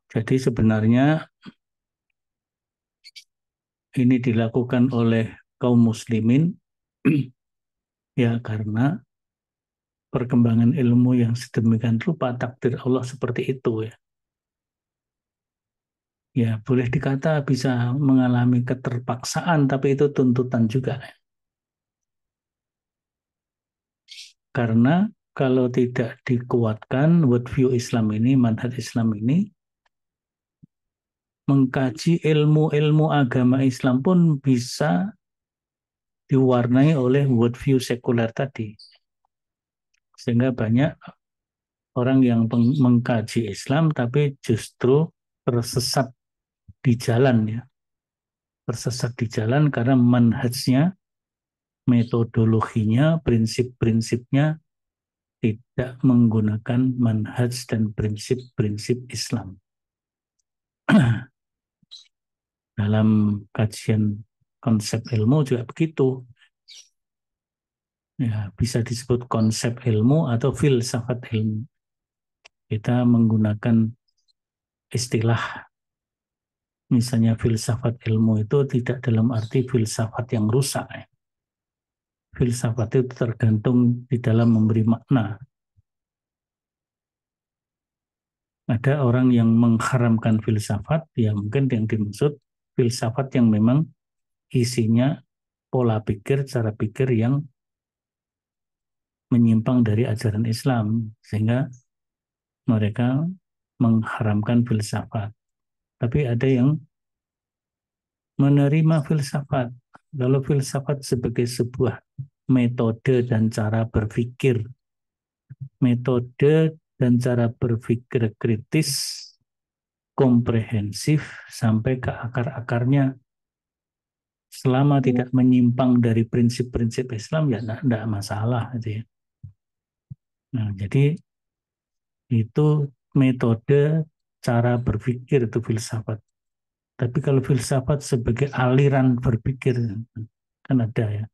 Jadi sebenarnya ini dilakukan oleh kaum muslimin ya karena perkembangan ilmu yang sedemikian rupa, takdir Allah seperti itu ya. Ya, boleh dikata bisa mengalami keterpaksaan, tapi itu tuntutan juga. Karena kalau tidak dikuatkan worldview Islam ini, manhaj Islam ini, mengkaji ilmu-ilmu agama Islam pun bisa diwarnai oleh worldview sekuler tadi. Sehingga banyak orang yang mengkaji Islam tapi justru tersesat di jalan ya. Tersesat di jalan karena manhajnya, metodologinya, prinsip-prinsipnya tidak menggunakan manhaj dan prinsip-prinsip Islam. Dalam kajian konsep ilmu juga begitu. Ya, bisa disebut konsep ilmu atau filsafat ilmu. Kita menggunakan istilah misalnya filsafat ilmu itu tidak dalam arti filsafat yang rusak. Filsafat itu tergantung di dalam memberi makna. Ada orang yang mengharamkan filsafat, ya mungkin yang dimaksud filsafat yang memang isinya pola pikir, cara pikir yang menyimpang dari ajaran Islam, sehingga mereka mengharamkan filsafat. Tapi ada yang menerima filsafat. Lalu filsafat sebagai sebuah metode dan cara berpikir. Metode dan cara berpikir kritis, komprehensif, sampai ke akar-akarnya. Selama tidak menyimpang dari prinsip-prinsip Islam, ya tidak masalah. Gitu ya. Nah, jadi itu metode cara berpikir itu filsafat. Tapi kalau filsafat sebagai aliran berpikir, kan ada ya.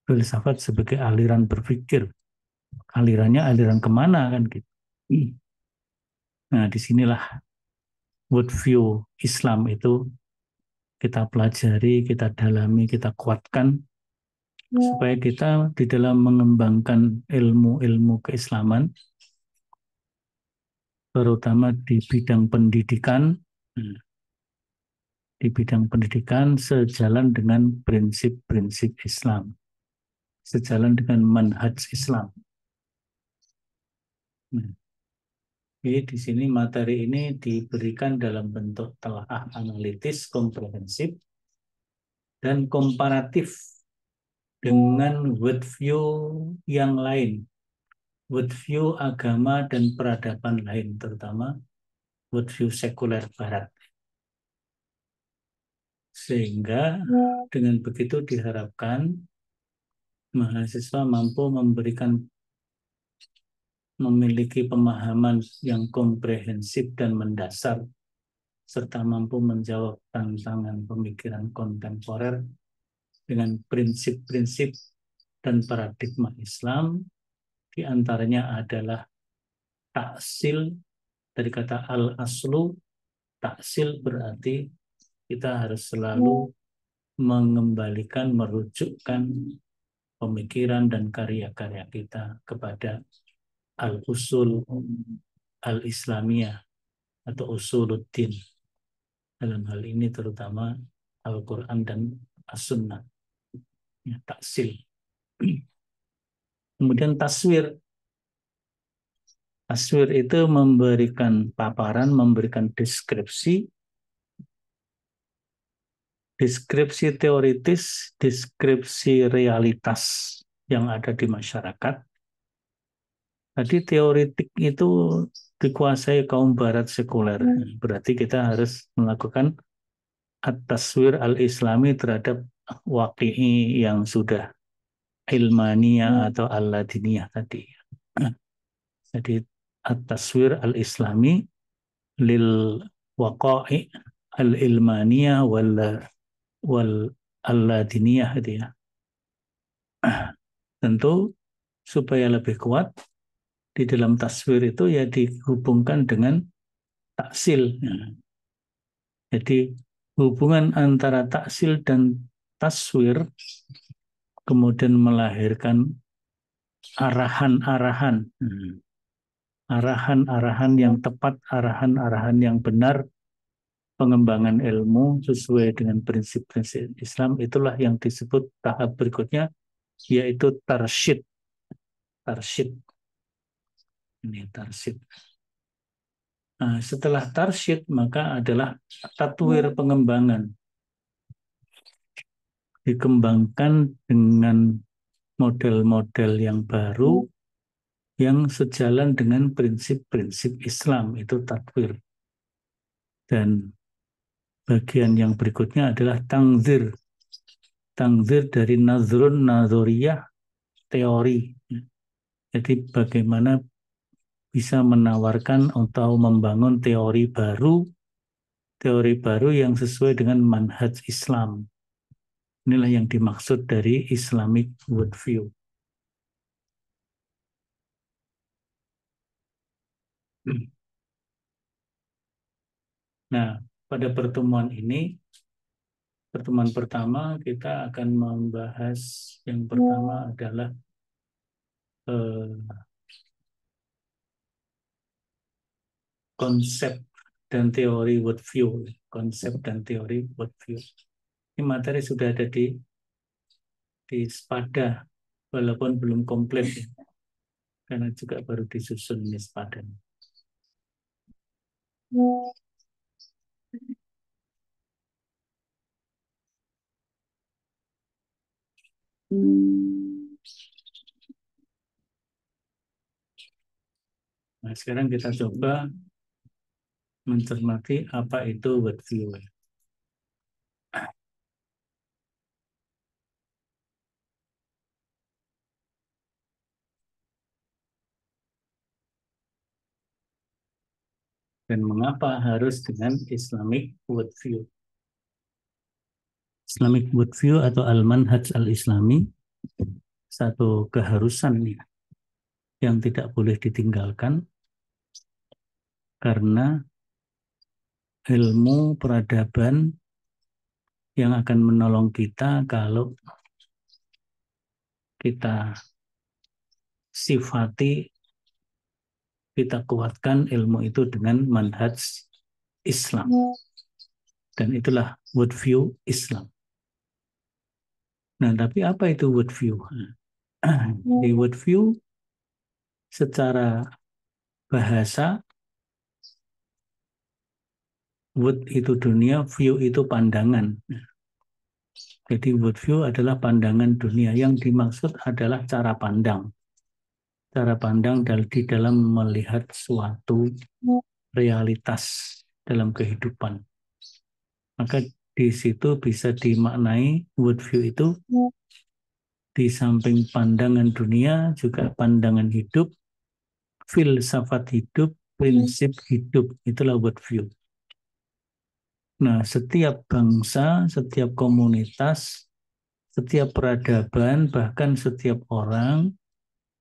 Filsafat sebagai aliran berpikir. Alirannya aliran kemana kan gitu. Nah, disinilah worldview Islam itu kita pelajari, kita dalami, kita kuatkan supaya kita di dalam mengembangkan ilmu-ilmu keislaman, terutama di bidang pendidikan, sejalan dengan prinsip-prinsip Islam, sejalan dengan manhaj Islam. Jadi di sini materi ini diberikan dalam bentuk telaah analitis, komprehensif, dan komparatif dengan worldview yang lain, worldview agama dan peradaban lain, terutama worldview sekuler Barat. Sehingga dengan begitu diharapkan mahasiswa mampu memiliki pemahaman yang komprehensif dan mendasar, serta mampu menjawab tantangan pemikiran kontemporer dengan prinsip-prinsip dan paradigma Islam. Di antaranya adalah taksil, dari kata al-aslu. Taksil berarti kita harus selalu mengembalikan, merujukkan pemikiran dan karya-karya kita kepada al-usul al-islamiyah atau usuluddin. Dalam hal ini terutama Al-Quran dan As-Sunnah. Ya, taksil. Kemudian taswir. Taswir itu memberikan paparan, memberikan deskripsi teoritis, deskripsi realitas yang ada di masyarakat. Tadi teoritik itu dikuasai kaum barat sekuler. Berarti kita harus melakukan at-taswir al-islami terhadap waqi'i yang sudah ilmaniyah atau al-ladiniyah tadi. Jadi at-taswir al-islami lil waqa'i al-ilmaniyah wal al-ladiniyah gitu ya. Tentu supaya lebih kuat di dalam taswir itu ya dihubungkan dengan taksil. Jadi hubungan antara taksil dan taswir kemudian melahirkan arahan-arahan, arahan-arahan yang tepat, arahan-arahan yang benar, pengembangan ilmu sesuai dengan prinsip-prinsip Islam. Itulah yang disebut tahap berikutnya, yaitu tarsyid. Tarsyid. Ini tarsyid. Nah, setelah tarsyid maka adalah tatwir, pengembangan. Dikembangkan dengan model-model yang baru yang sejalan dengan prinsip-prinsip Islam, itu tatwir. Dan bagian yang berikutnya adalah tangzir. Tangzir dari nazrun, nazoriyah, teori. Jadi bagaimana bisa menawarkan atau membangun teori baru yang sesuai dengan manhaj Islam. Inilah yang dimaksud dari Islamic worldview. Nah, pada pertemuan ini, pertemuan pertama kita akan membahas yang pertama adalah konsep dan teori worldview. Konsep dan teori worldview. Ini materi sudah ada di Spada, walaupun belum komplit ya, karena juga baru disusun di Spada. Nah, sekarang kita coba mencermati apa itu worldview. Dan mengapa harus dengan Islamic worldview. Islamic worldview atau al-manhaj al-islami, satu keharusan yang tidak boleh ditinggalkan karena ilmu peradaban yang akan menolong kita kalau kita sifati, kita kuatkan ilmu itu dengan manhaj Islam. Dan itulah worldview Islam. Nah, tapi apa itu worldview? Di worldview secara bahasa, world itu dunia, view itu pandangan. Jadi worldview adalah pandangan dunia. Yang dimaksud adalah cara pandang. Cara pandang di dalam melihat suatu realitas dalam kehidupan. Maka di situ bisa dimaknai worldview itu di samping pandangan dunia juga pandangan hidup, filsafat hidup, prinsip hidup. Itulah worldview. Nah, setiap bangsa, setiap komunitas, setiap peradaban, bahkan setiap orang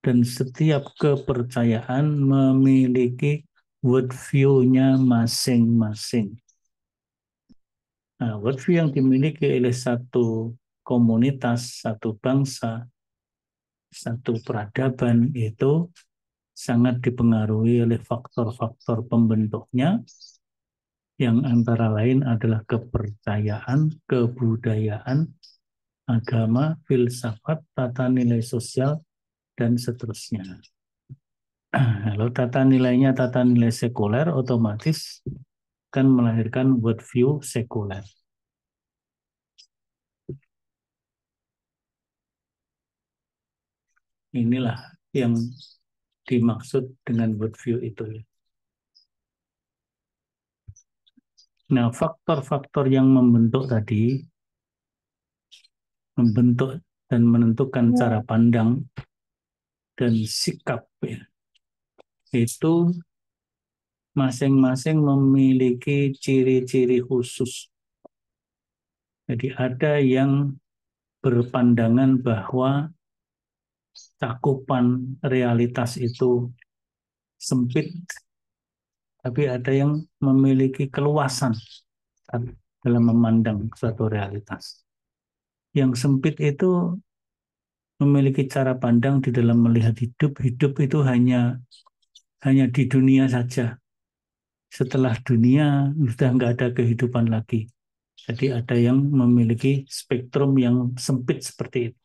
dan setiap kepercayaan memiliki worldview-nya masing-masing. Nah, worldview yang dimiliki oleh satu komunitas, satu bangsa, satu peradaban itu sangat dipengaruhi oleh faktor-faktor pembentuknya yang antara lain adalah kepercayaan, kebudayaan, agama, filsafat, tata nilai sosial, dan seterusnya. Kalau tata nilainya tata nilai sekuler, otomatis kan melahirkan worldview sekuler. Inilah yang dimaksud dengan worldview itu. Nah, faktor-faktor yang membentuk tadi, membentuk dan menentukan cara pandang dan sikap ya, itu masing-masing memiliki ciri-ciri khusus. Jadi ada yang berpandangan bahwa cakupan realitas itu sempit, tapi ada yang memiliki keluasan. dalam memandang suatu realitas. Yang sempit itu memiliki cara pandang di dalam melihat hidup. Hidup itu hanya di dunia saja. Setelah dunia sudah nggak ada kehidupan lagi. Jadi ada yang memiliki spektrum yang sempit seperti itu.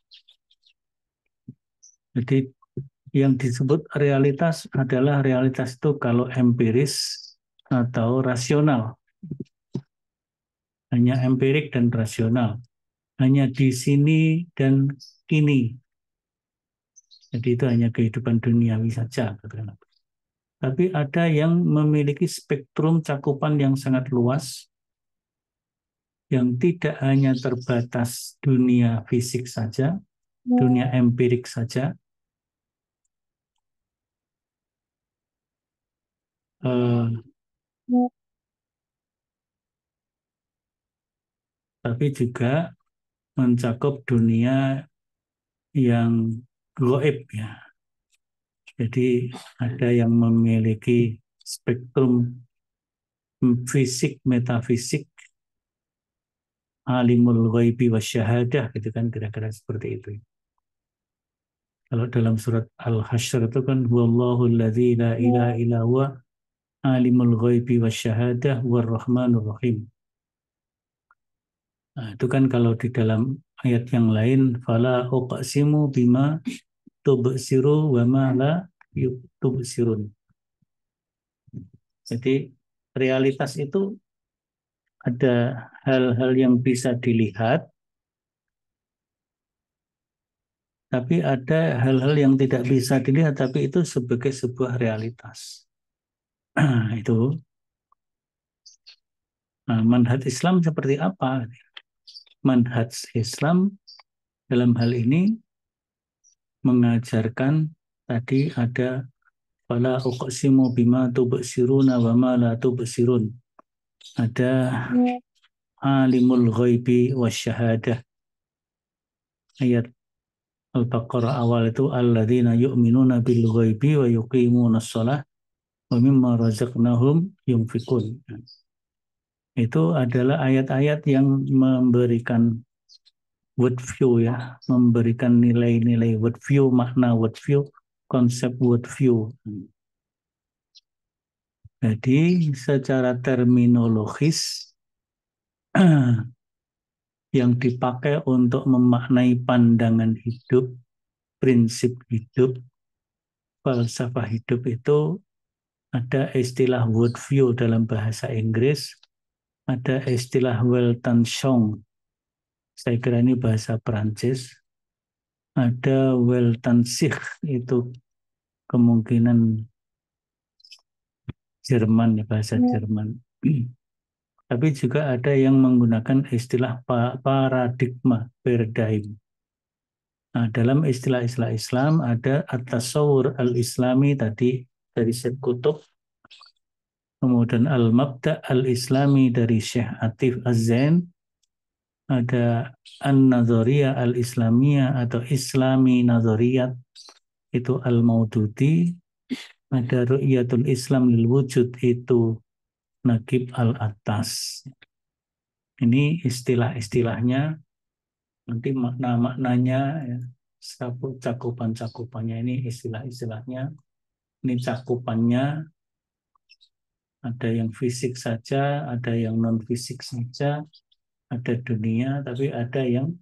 Jadi yang disebut realitas adalah realitas itu kalau empiris atau rasional. Hanya empirik dan rasional. Hanya di sini dan kini. Jadi itu hanya kehidupan duniawi saja. Tapi ada yang memiliki spektrum cakupan yang sangat luas, yang tidak hanya terbatas dunia fisik saja, dunia empirik saja, tapi juga mencakup dunia yang goib ya. Jadi ada yang memiliki spektrum fisik, metafisik, alimul ghaibi wasyahadah, gitu kan kira-kira seperti itu. Kalau dalam surat Al-Hasyr itu kan huwallahu alladzi la ilaha illa huwa alimul ghaibi wasyahadah warrahmanur rahim. Nah, itu kan kalau di dalam ayat yang lain fala uqsimu bima tubsiru wa ma la tubsirun. Jadi realitas itu ada hal-hal yang bisa dilihat, tapi ada hal-hal yang tidak bisa dilihat, tapi itu sebagai sebuah realitas. Itu manhaj Islam seperti apa? Manhaj Islam dalam hal ini mengajarkan tadi ada fala uqsimu bima tubsiruna wa ma la tubsirun. Ada alimul ghaibi wasyahadah. Ayat Al-Baqarah awal itu alladzina yu'minuna bil ghaibi wa yuqimunas shalah wa mimma razaqnahum yunfikun. Itu adalah ayat-ayat yang memberikan worldview ya, memberikan nilai-nilai worldview, makna worldview, konsep worldview. Jadi secara terminologis yang dipakai untuk memaknai pandangan hidup, prinsip hidup, falsafah hidup itu ada istilah worldview dalam bahasa Inggris, ada istilah Weltanschauung, saya kira ini bahasa Perancis, ada Weltansicht, itu kemungkinan Jerman ya, bahasa Jerman. Tapi juga ada yang menggunakan istilah paradigma, paradigm. Nah, dalam istilah-istilah Islam ada at-tasawwur al-islami tadi dari Syekh Qutb, kemudian al-mabda' al-islami dari Syekh Atif Az-Zain, ada an-nadhariyah al-islamiyah atau islami nadhariyat itu al-Maududi, ada ru'yatul Islam lil wujud itu Naqib al-Attas. Ini istilah-istilahnya, nanti makna-maknanya, ya, cakupan-cakupannya ini istilah-istilahnya. Ini cakupannya ada yang fisik saja, ada yang non-fisik saja, ada dunia, tapi ada yang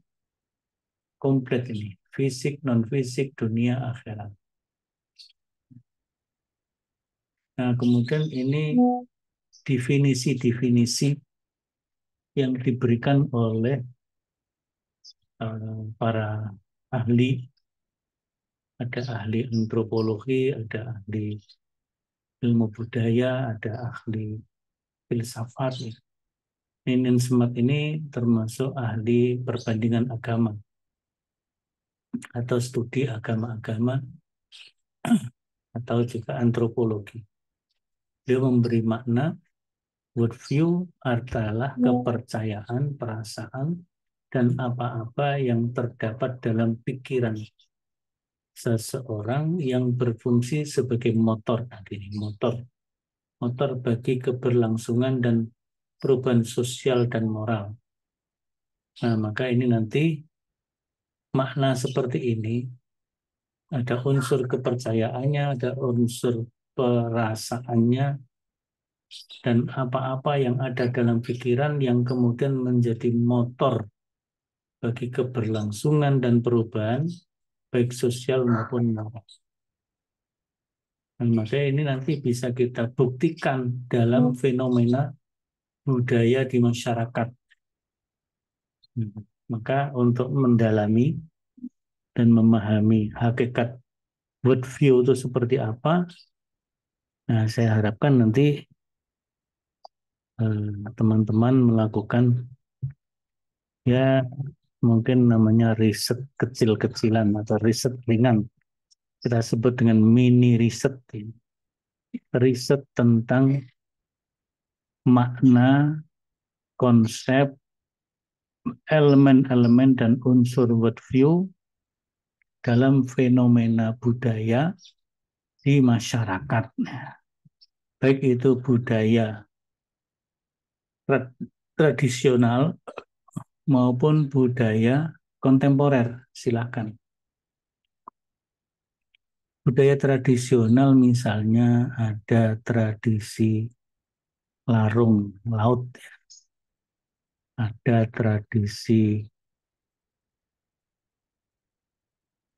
komplit ini. Fisik, non-fisik, dunia, akhirat. Nah, kemudian ini definisi-definisi yang diberikan oleh para ahli, ada ahli antropologi, ada ahli ilmu budaya, ada ahli filsafat. Ninin Smart ini termasuk ahli perbandingan agama atau studi agama-agama atau juga antropologi. Dia memberi makna worldview adalah kepercayaan, perasaan, dan apa-apa yang terdapat dalam pikiran seseorang yang berfungsi sebagai motor motor bagi keberlangsungan dan perubahan sosial dan moral. Nah, maka ini nanti makna seperti ini, ada unsur kepercayaannya, ada unsur perasaannya, dan apa-apa yang ada dalam pikiran yang kemudian menjadi motor bagi keberlangsungan dan perubahan, baik sosial maupun moral. Dan maka ini nanti bisa kita buktikan dalam fenomena budaya di masyarakat. Maka untuk mendalami dan memahami hakikat world view itu seperti apa, nah saya harapkan nanti teman-teman melakukan ya mungkin namanya riset kecil-kecilan atau riset ringan. Kita sebut dengan mini riset. Riset tentang makna, konsep, elemen-elemen dan unsur worldview dalam fenomena budaya di masyarakat. Baik itu budaya tradisional maupun budaya kontemporer, silakan. Budaya tradisional misalnya ada tradisi larung laut, ada tradisi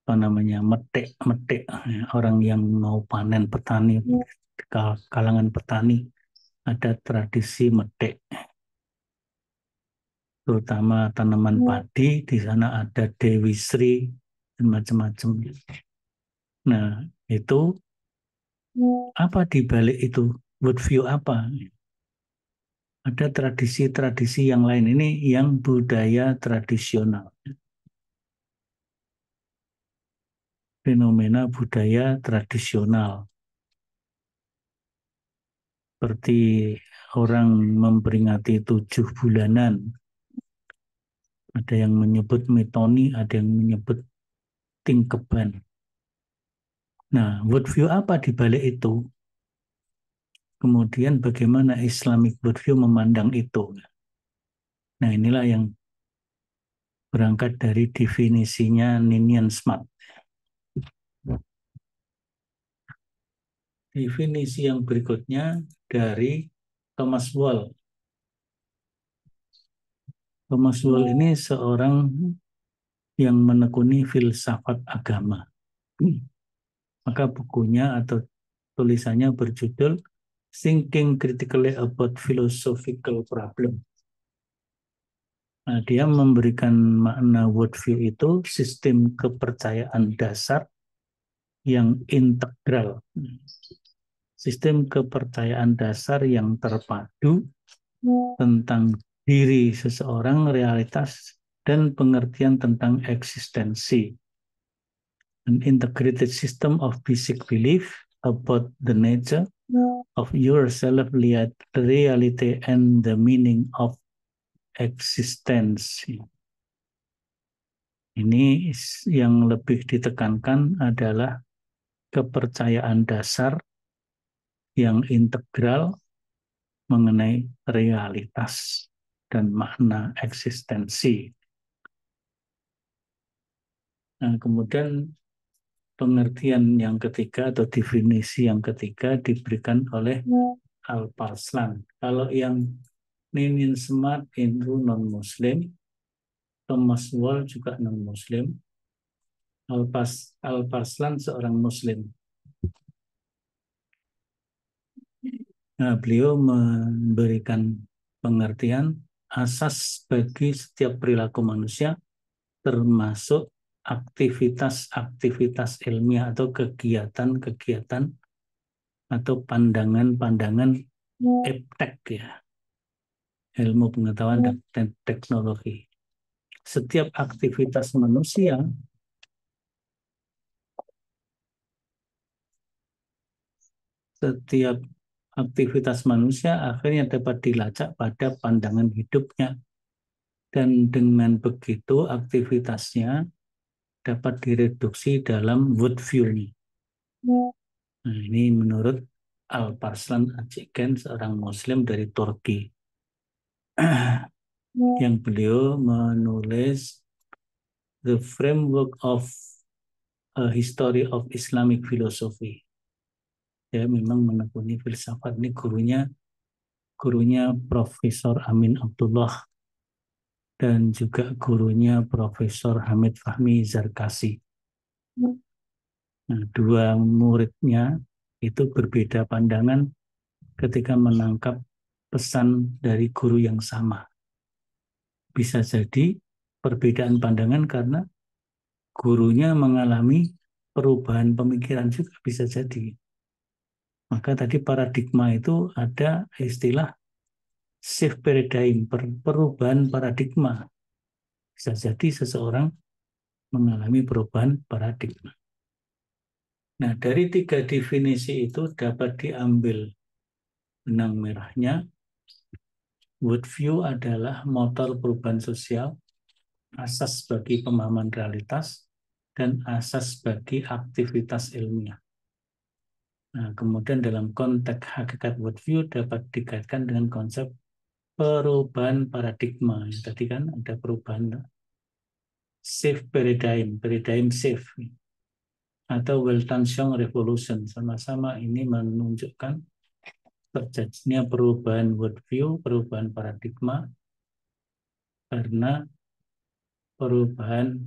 apa namanya metik orang yang mau panen, petani, kalangan petani ada tradisi metik, terutama tanaman padi. Di sana ada Dewi Sri dan macam-macam. Nah, itu apa di balik itu? Worldview apa? Ada tradisi-tradisi yang lain. Ini yang budaya tradisional. Fenomena budaya tradisional. Seperti orang memperingati 7 bulanan. Ada yang menyebut metoni, ada yang menyebut tingkeban. Nah, worldview apa di balik itu? Kemudian bagaimana Islamic worldview memandang itu? Nah, inilah yang berangkat dari definisinya Ninian Smart. Definisi yang berikutnya dari Thomas Wall. Thomas Wall ini seorang yang menekuni filsafat agama. Maka bukunya atau tulisannya berjudul Thinking Critically About Philosophical Problem. Nah, dia memberikan makna worldview itu sistem kepercayaan dasar yang integral. Sistem kepercayaan dasar yang terpadu tentang diri seseorang, realitas, dan pengertian tentang eksistensi. An integrated system of basic belief about the nature of yourself, reality, and the meaning of existence. Ini yang lebih ditekankan adalah kepercayaan dasar yang integral mengenai realitas dan makna eksistensi. Nah, kemudian pengertian yang ketiga atau definisi yang ketiga diberikan oleh Alparslan. Kalau yang Ninian Smart itu non-Muslim, Thomas Wall juga non-Muslim, Alparslan seorang Muslim. Nah, beliau memberikan pengertian asas bagi setiap perilaku manusia, termasuk aktivitas-aktivitas ilmiah atau kegiatan-kegiatan atau pandangan-pandangan eptek, ya, ilmu pengetahuan dan teknologi. Setiap aktivitas manusia akhirnya dapat dilacak pada pandangan hidupnya, dan dengan begitu aktivitasnya dapat direduksi dalam worldview-nya. Nah, ini menurut Alparslan Acıken, seorang Muslim dari Turki. yang beliau menulis The Framework of a History of Islamic Philosophy. Ya, memang menekuni filsafat ini gurunya Profesor Amin Abdullah dan juga gurunya Profesor Hamid Fahmi Zarkasi. Nah, dua muridnya itu berbeda pandangan ketika menangkap pesan dari guru yang sama. Bisa jadi perbedaan pandangan karena gurunya mengalami perubahan pemikiran juga bisa jadi. Maka tadi paradigma itu ada istilah shift paradigm, perubahan paradigma. Bisa jadi seseorang mengalami perubahan paradigma. Nah, dari tiga definisi itu dapat diambil benang merahnya. Worldview adalah motor perubahan sosial, asas bagi pemahaman realitas, dan asas bagi aktivitas ilmiah. Nah, kemudian dalam konteks hakikat worldview dapat dikaitkan dengan konsep perubahan paradigma. Tadi kan ada perubahan shift paradigm, paradigm shift, atau Weltanschauung Revolution. Sama-sama ini menunjukkan terjadinya perubahan worldview, perubahan paradigma, karena perubahan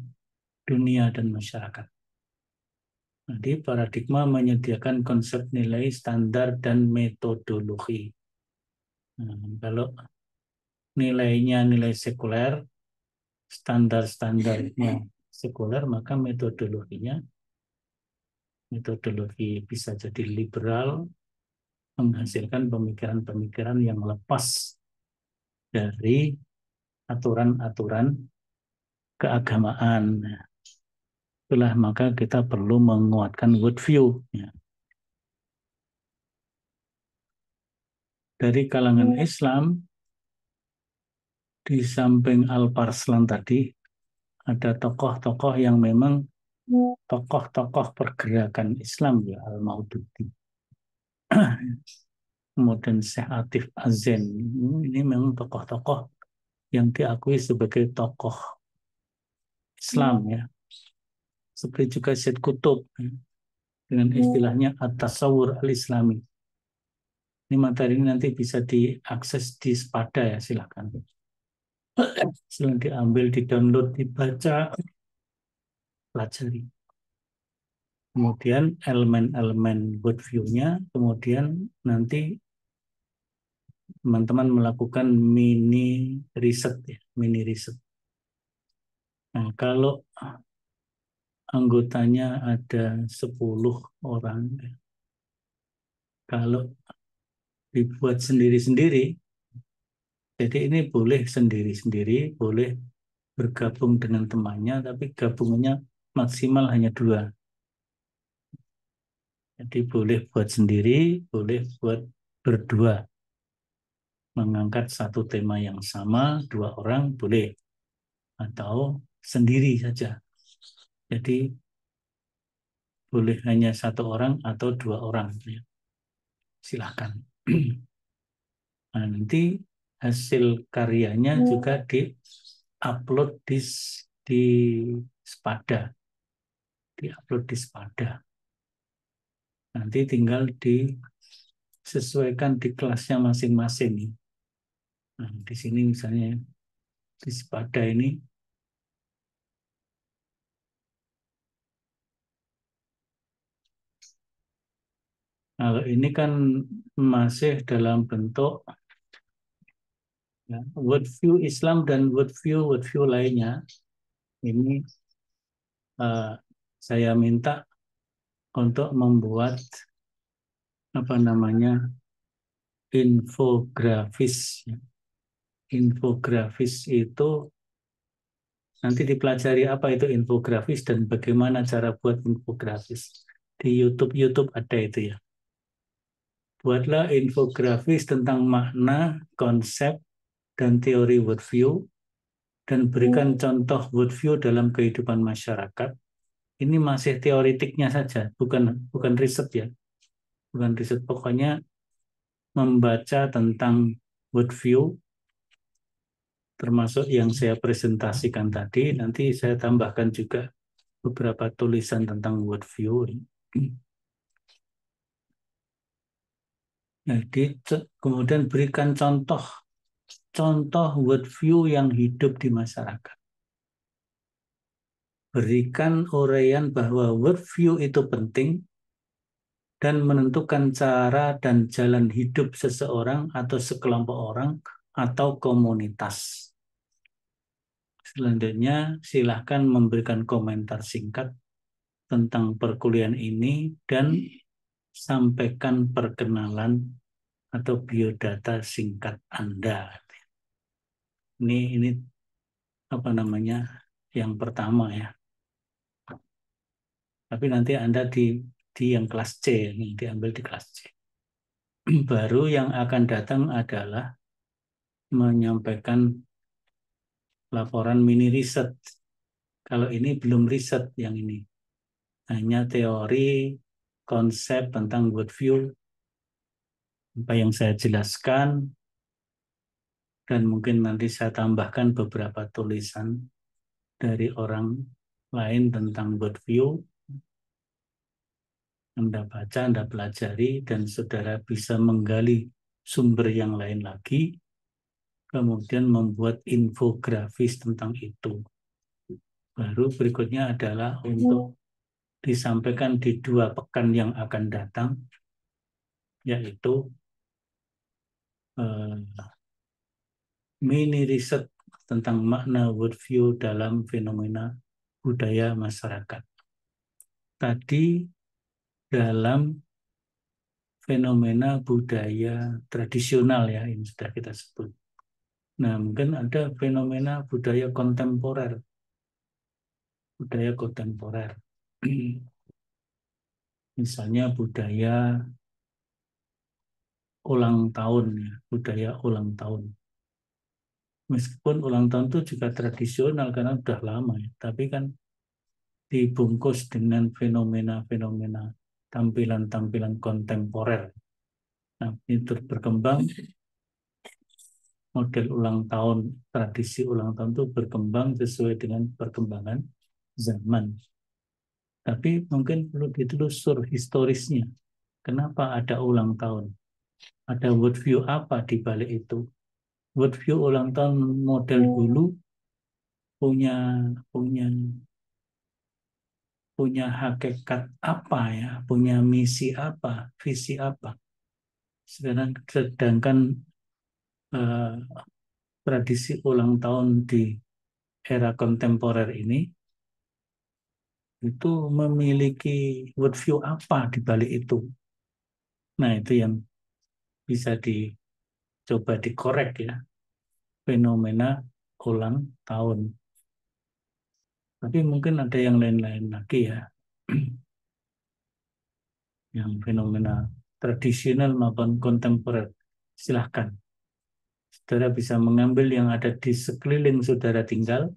dunia dan masyarakat. Jadi paradigma menyediakan konsep nilai, standar, dan metodologi. Nah, kalau nilainya nilai sekuler, standar-standarnya sekuler, maka metodologi bisa jadi liberal, menghasilkan pemikiran-pemikiran yang lepas dari aturan-aturan keagamaan. Itulah maka kita perlu menguatkan worldview. Dari kalangan Islam, di samping Al-Parslan tadi, ada tokoh-tokoh yang memang tokoh-tokoh pergerakan Islam, ya, Al-Maududi. Kemudian Syekh Atif Azen. Ini memang tokoh-tokoh yang diakui sebagai tokoh Islam, ya. Seperti juga Syed Qutb, ya, dengan istilahnya At-Tasawwur Al-Islami. Ini materi ini nanti bisa diakses di Spada, ya, silakan. Silahkan diambil, di-download, dibaca, pelajari. Kemudian elemen-elemen worldview-nya, kemudian nanti teman-teman melakukan mini riset, ya, mini riset. Nah, kalau anggotanya ada 10 orang, kalau dibuat sendiri-sendiri, jadi ini boleh sendiri-sendiri, boleh bergabung dengan temannya, tapi gabungannya maksimal hanya 2. Jadi boleh buat sendiri, boleh buat berdua. Mengangkat satu tema yang sama, 2 orang boleh. Atau sendiri saja. Jadi boleh hanya 1 orang atau 2 orang. Silahkan. Nah, nanti hasil karyanya juga di-upload di Spada. Di-upload di Spada. Nanti tinggal disesuaikan di kelasnya masing-masing. Nah, di sini misalnya di Spada ini kalau ini kan masih dalam bentuk, ya, worldview Islam dan worldview lainnya. Ini saya minta untuk membuat apa namanya infografis. Infografis itu nanti dipelajari apa itu infografis dan bagaimana cara buat infografis. Di YouTube ada itu, ya. Buatlah infografis tentang makna, konsep, dan teori worldview, dan berikan contoh worldview dalam kehidupan masyarakat. Ini masih teoritiknya saja, bukan riset, ya. Bukan riset, pokoknya membaca tentang worldview, termasuk yang saya presentasikan tadi. Nanti saya tambahkan juga beberapa tulisan tentang worldview. Jadi kemudian berikan contoh worldview yang hidup di masyarakat. Berikan uraian bahwa worldview itu penting dan menentukan cara dan jalan hidup seseorang atau sekelompok orang atau komunitas. Selanjutnya, silahkan memberikan komentar singkat tentang perkuliahan ini dan sampaikan perkenalan atau biodata singkat Anda. Ini apa namanya? Yang pertama ya. Tapi nanti Anda di yang kelas C, ini diambil di kelas C. Baru yang akan datang adalah menyampaikan laporan mini riset. Kalau ini belum riset yang ini. Hanya teori, konsep tentang worldview, apa yang saya jelaskan, dan mungkin nanti saya tambahkan beberapa tulisan dari orang lain tentang worldview. Anda baca, Anda pelajari, dan saudara bisa menggali sumber yang lain lagi, kemudian membuat infografis tentang itu. Baru berikutnya adalah untuk disampaikan di 2 pekan yang akan datang, yaitu mini riset tentang makna worldview dalam fenomena budaya masyarakat. Tadi dalam fenomena budaya tradisional ya, ini sudah kita sebut. Nah, mungkin ada fenomena budaya kontemporer. Budaya kontemporer. Misalnya budaya ulang tahun, ya, budaya ulang tahun. Meskipun ulang tahun itu juga tradisional karena sudah lama, ya, tapi kan dibungkus dengan fenomena-fenomena tampilan-tampilan kontemporer. Nah, itu berkembang model ulang tahun, tradisi ulang tahun itu berkembang sesuai dengan perkembangan zaman. Tapi mungkin perlu ditelusur historisnya. Kenapa ada ulang tahun? Ada worldview apa di balik itu? Worldview ulang tahun model dulu punya punya punya hakikat apa ya? Punya misi apa? Visi apa? Sedangkan eh, tradisi ulang tahun di era kontemporer ini itu memiliki worldview apa di balik itu. Nah, itu yang bisa dicoba dikorek ya, fenomena ulang tahun. Tapi mungkin ada yang lain-lain lagi ya, yang fenomena tradisional maupun kontemporer. Silahkan. Saudara bisa mengambil yang ada di sekeliling saudara tinggal,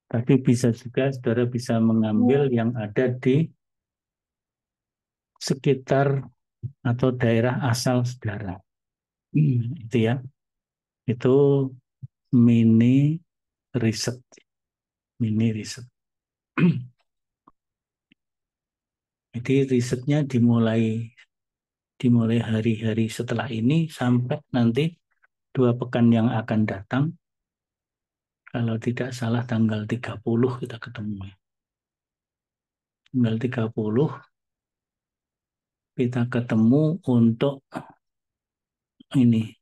tapi bisa juga saudara bisa mengambil yang ada di sekitar atau daerah asal saudara. Itu ya. Itu mini riset. Mini riset. Jadi risetnya dimulai hari-hari setelah ini sampai nanti 2 pekan yang akan datang. Kalau tidak salah tanggal 30 kita ketemu. Tanggal 30 kita ketemu untuk ini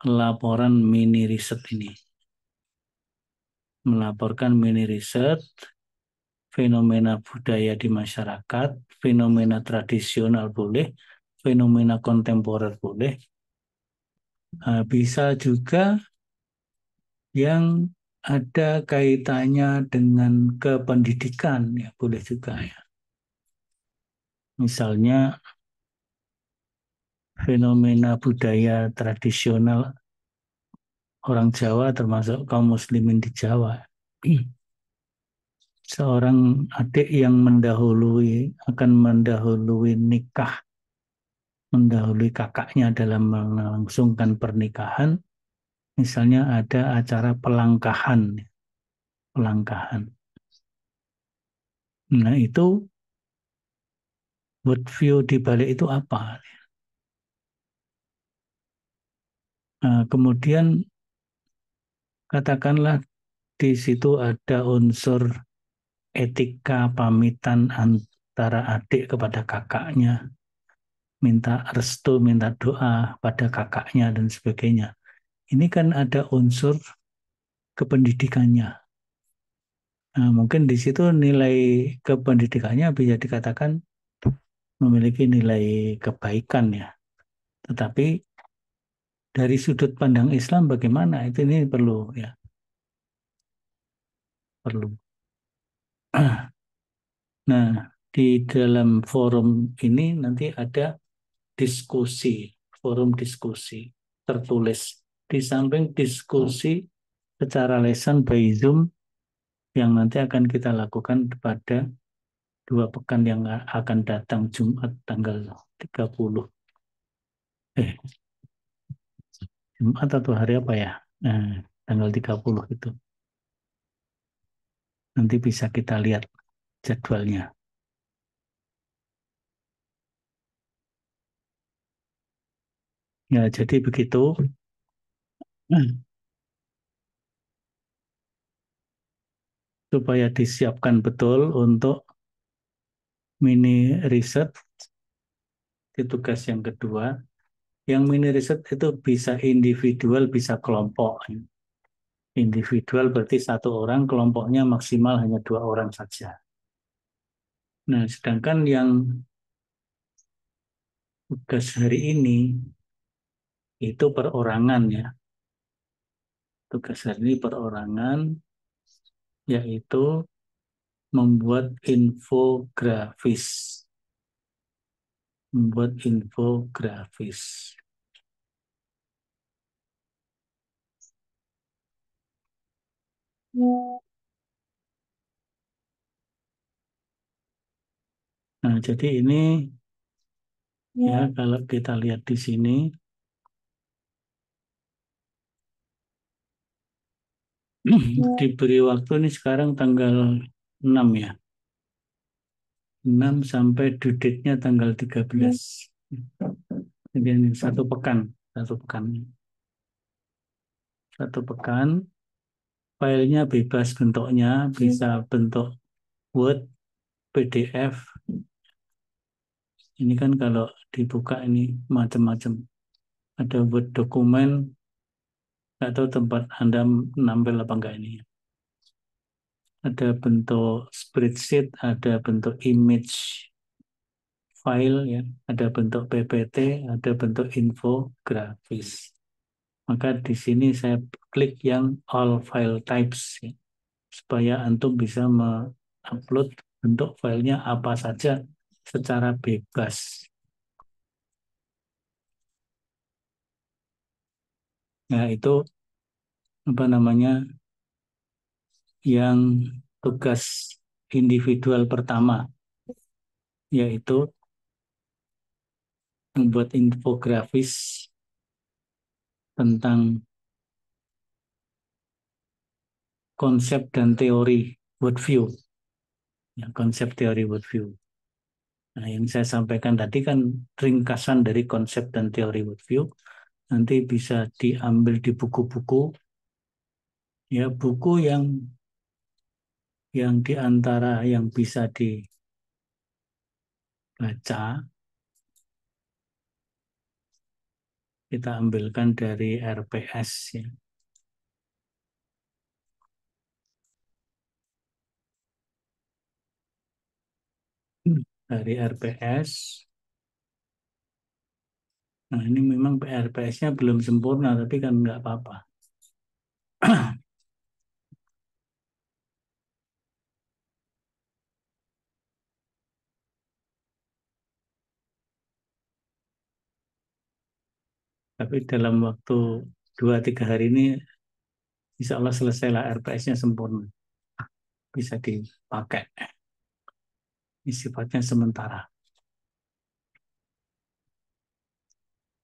laporan mini riset ini. Melaporkan mini riset fenomena budaya di masyarakat, fenomena tradisional boleh, fenomena kontemporer boleh. Bisa juga yang ada kaitannya dengan kependidikan, ya boleh juga ya. Misalnya fenomena budaya tradisional orang Jawa termasuk kaum muslimin di Jawa. Seorang adik yang akan mendahului nikah, mendahului kakaknya dalam melangsungkan pernikahan, Misalnya ada acara pelangkahan, pelangkahan. Nah itu world view di balik itu apa? Nah, kemudian katakanlah di situ ada unsur etika pamitan antara adik kepada kakaknya, minta restu, minta doa pada kakaknya dan sebagainya. Ini kan ada unsur kependidikannya. Nah, mungkin di situ nilai kependidikannya bisa dikatakan memiliki nilai kebaikan ya. Tetapi dari sudut pandang Islam bagaimana? Itu ini perlu ya, perlu. Nah, di dalam forum ini nanti ada diskusi, forum diskusi tertulis. Di samping diskusi secara lesan by Zoom yang nanti akan kita lakukan pada 2 pekan yang akan datang Jumat tanggal 30. Eh, Jumat atau hari apa ya? Tanggal 30 itu. Nanti bisa kita lihat jadwalnya. Ya, jadi begitu. Supaya disiapkan betul untuk mini riset di tugas yang kedua. Yang mini riset itu bisa individual, bisa kelompok. Individual berarti 1 orang, kelompoknya maksimal hanya 2 orang saja. Nah, sedangkan yang tugas hari ini itu perorangan ya. Tugas hari ini perorangan, yaitu membuat infografis. Membuat infografis. Nah, jadi ini ya kalau kita lihat di sini, diberi waktu ini sekarang tanggal 6 ya. 6 sampai due date-nya tanggal 13. Jadi ini 1 pekan. 1 pekan. 1 pekan. Filenya bebas bentuknya. Bisa bentuk Word, PDF. Ini kan kalau dibuka ini macam-macam. Ada Word dokumen. Nggak tahu tempat Anda nampil apa enggak ini. Ada bentuk spreadsheet, ada bentuk image file ya, ada bentuk PPT, ada bentuk infografis. Maka di sini saya klik yang all file types ya, supaya antum bisa mengupload bentuk filenya apa saja secara bebas. Nah, itu apa namanya yang tugas individual pertama, yaitu membuat infografis tentang konsep dan teori worldview. Ya, konsep teori worldview. Nah, yang saya sampaikan tadi kan ringkasan dari konsep dan teori worldview. Nanti bisa diambil di buku-buku, ya buku yang diantara yang bisa dibaca kita ambilkan dari RPS ya. Dari RPS. Nah, ini memang RPS-nya belum sempurna, tapi kan nggak apa-apa. Tapi dalam waktu 2-3 hari ini, insya Allah selesailah RPS-nya sempurna. Bisa dipakai. Ini sifatnya sementara.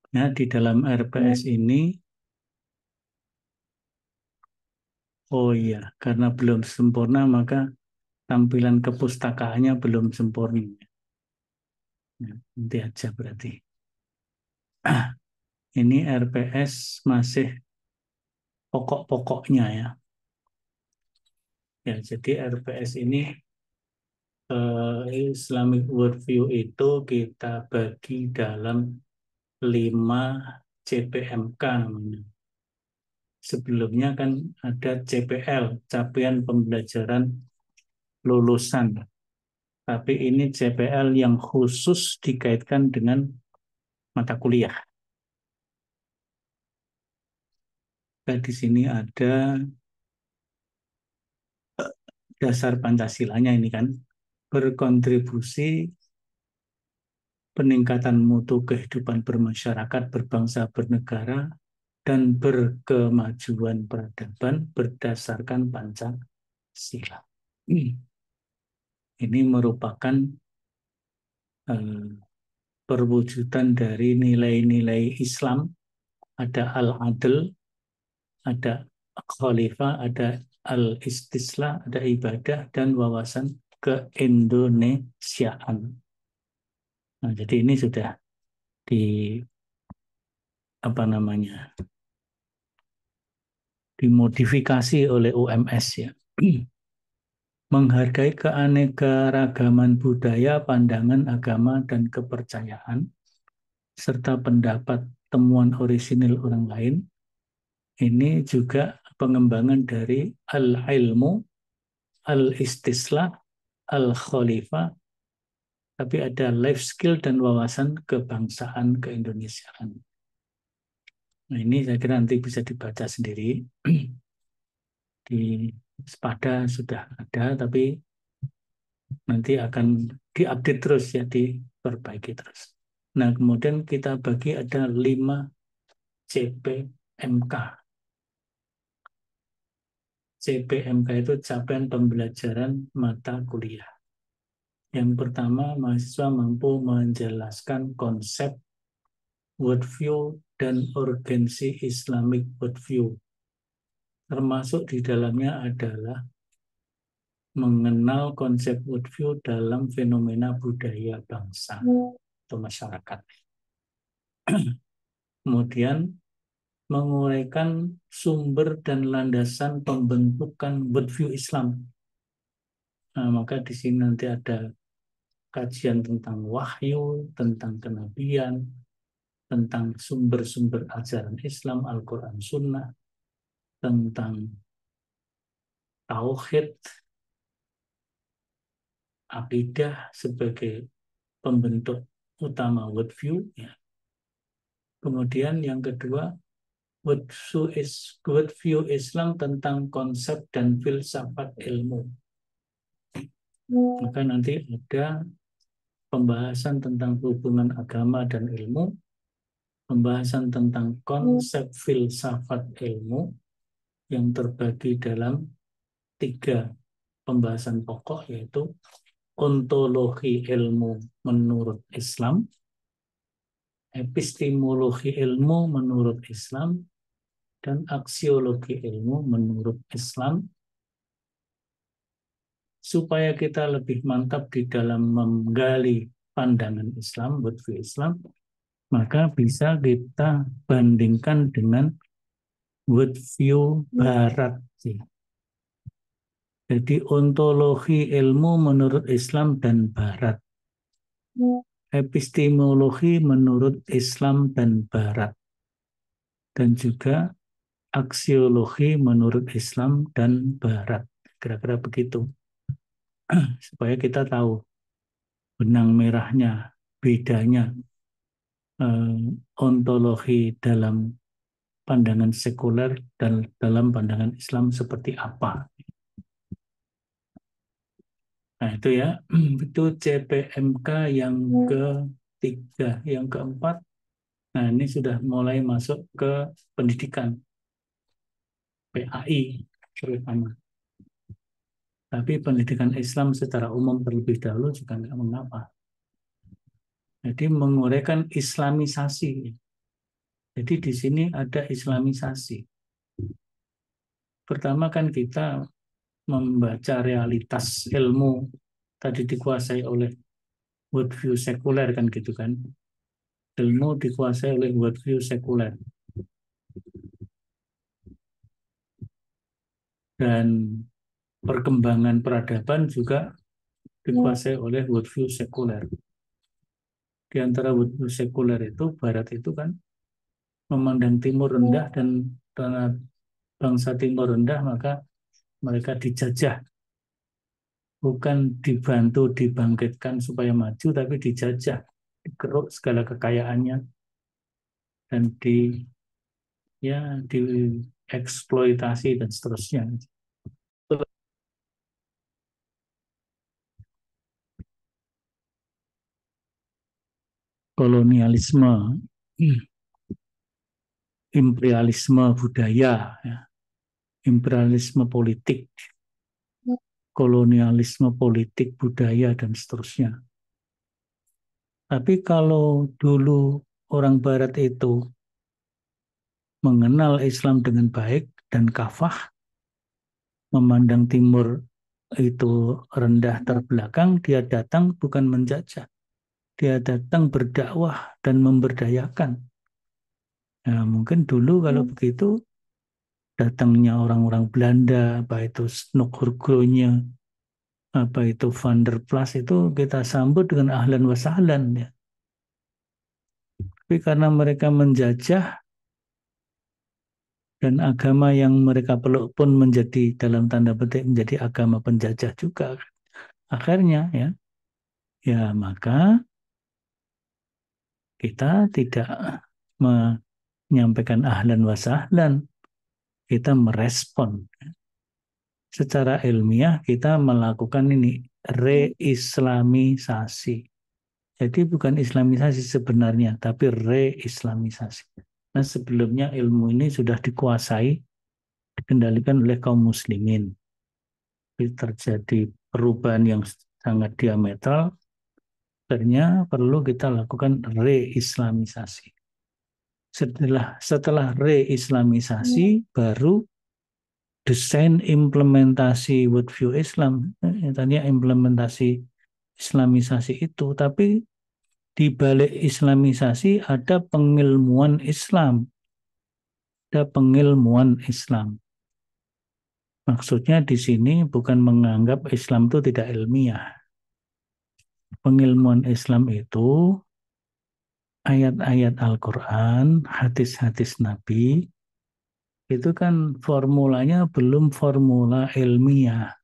Nah, di dalam RPS ini Oh iya, karena belum sempurna maka tampilan kepustakaannya belum sempurna. Ya, nanti aja berarti. Ini RPS masih pokok-pokoknya ya. Ya, jadi RPS ini Islamic Worldview itu kita bagi dalam 5 CPMK namanya. Sebelumnya kan ada CPL, Capaian Pembelajaran Lulusan. Tapi ini CPL yang khusus dikaitkan dengan mata kuliah. Nah, di sini ada dasar Pancasilanya ini kan, berkontribusi peningkatan mutu kehidupan bermasyarakat, berbangsa, bernegara, dan berkemajuan peradaban berdasarkan Pancasila. Ini merupakan eh, perwujudan dari nilai-nilai Islam, ada al-adl, ada khalifah, ada al-istislah, ada ibadah, dan wawasan keindonesiaan. Nah, jadi ini sudah di apa namanya dimodifikasi oleh UMS ya. Menghargai keanekaragaman budaya, pandangan agama, dan kepercayaan, serta pendapat temuan orisinil orang lain. Ini juga pengembangan dari al-ilmu, al-istislah, al-khalifah, tapi ada life skill dan wawasan kebangsaan keindonesiaan. Nah, ini saya kira nanti bisa dibaca sendiri. Di Spada sudah ada, tapi nanti akan diupdate terus ya, diperbaiki terus. Nah, kemudian kita bagi ada 5 CPMK. CPMK itu capaian pembelajaran mata kuliah. Yang pertama, mahasiswa mampu menjelaskan konsep worldview dan urgensi Islamic worldview. Termasuk di dalamnya adalah mengenal konsep worldview dalam fenomena budaya bangsa atau masyarakat. Kemudian menguraikan sumber dan landasan pembentukan worldview Islam. Nah, maka di sini nanti ada kajian tentang wahyu, tentang kenabian, tentang sumber-sumber ajaran Islam, Al-Quran, Sunnah, tentang tauhid, akidah sebagai pembentuk utama worldview. Ya. Kemudian yang kedua, worldview Islam tentang konsep dan filsafat ilmu. Maka nanti ada pembahasan tentang hubungan agama dan ilmu, pembahasan tentang konsep filsafat ilmu yang terbagi dalam 3 pembahasan pokok, yaitu ontologi ilmu menurut Islam, epistemologi ilmu menurut Islam, dan aksiologi ilmu menurut Islam, supaya kita lebih mantap di dalam menggali pandangan Islam, worldview Islam, maka bisa kita bandingkan dengan worldview Barat. Jadi ontologi ilmu menurut Islam dan Barat, epistemologi menurut Islam dan Barat, dan juga aksiologi menurut Islam dan Barat. Kira-kira begitu. Supaya kita tahu benang merahnya, bedanya ontologi dalam pandangan sekuler dan dalam pandangan Islam seperti apa. Nah itu ya, itu CPMK yang ketiga. Yang keempat, nah ini sudah mulai masuk ke pendidikan, PAI terutama. Tapi pendidikan Islam secara umum terlebih dahulu juga nggak mengapa. Jadi menguraikan islamisasi. Jadi di sini ada islamisasi. Pertama kan kita membaca realitas ilmu tadi dikuasai oleh worldview sekuler kan gitu kan. Ilmu dikuasai oleh worldview sekuler dan perkembangan peradaban juga dikuasai oleh worldview sekuler. Di antara worldview sekuler itu, Barat itu kan memandang Timur rendah dan karena bangsa Timur rendah maka mereka dijajah, bukan dibantu dibangkitkan supaya maju, tapi dijajah, dikeruk segala kekayaannya dan dieksploitasi dan seterusnya. Kolonialisme, imperialisme budaya, ya, imperialisme politik, kolonialisme politik budaya dan seterusnya. Tapi kalau dulu orang Barat itu mengenal Islam dengan baik dan kafah, memandang Timur itu rendah terbelakang, dia datang bukan menjajah, dia datang berdakwah dan memberdayakan. Nah, mungkin dulu kalau begitu datangnya orang-orang Belanda, apa itu Snokkurgronya, apa itu Van der Plas itu kita sambut dengan ahlan wa sahlan ya. Tapi karena mereka menjajah dan agama yang mereka peluk pun menjadi dalam tanda petik menjadi agama penjajah juga akhirnya ya, ya maka kita tidak menyampaikan ahlan wa sahlan, kita merespon secara ilmiah, kita melakukan ini reislamisasi. Jadi bukan islamisasi sebenarnya, tapi reislamisasi. Nah, sebelumnya ilmu ini sudah dikuasai, dikendalikan oleh kaum muslimin. Jadi terjadi perubahan yang sangat diametral, akhirnya perlu kita lakukan reislamisasi. Setelah reislamisasi, baru desain implementasi worldview Islam. Tadinya implementasi Islamisasi itu, tapi di balik Islamisasi ada pengilmuan Islam, ada pengilmuan Islam. Maksudnya di sini bukan menganggap Islam itu tidak ilmiah. Pengilmuan Islam itu ayat-ayat Al-Quran, hadis-hadis Nabi, itu kan formulanya belum formula ilmiah.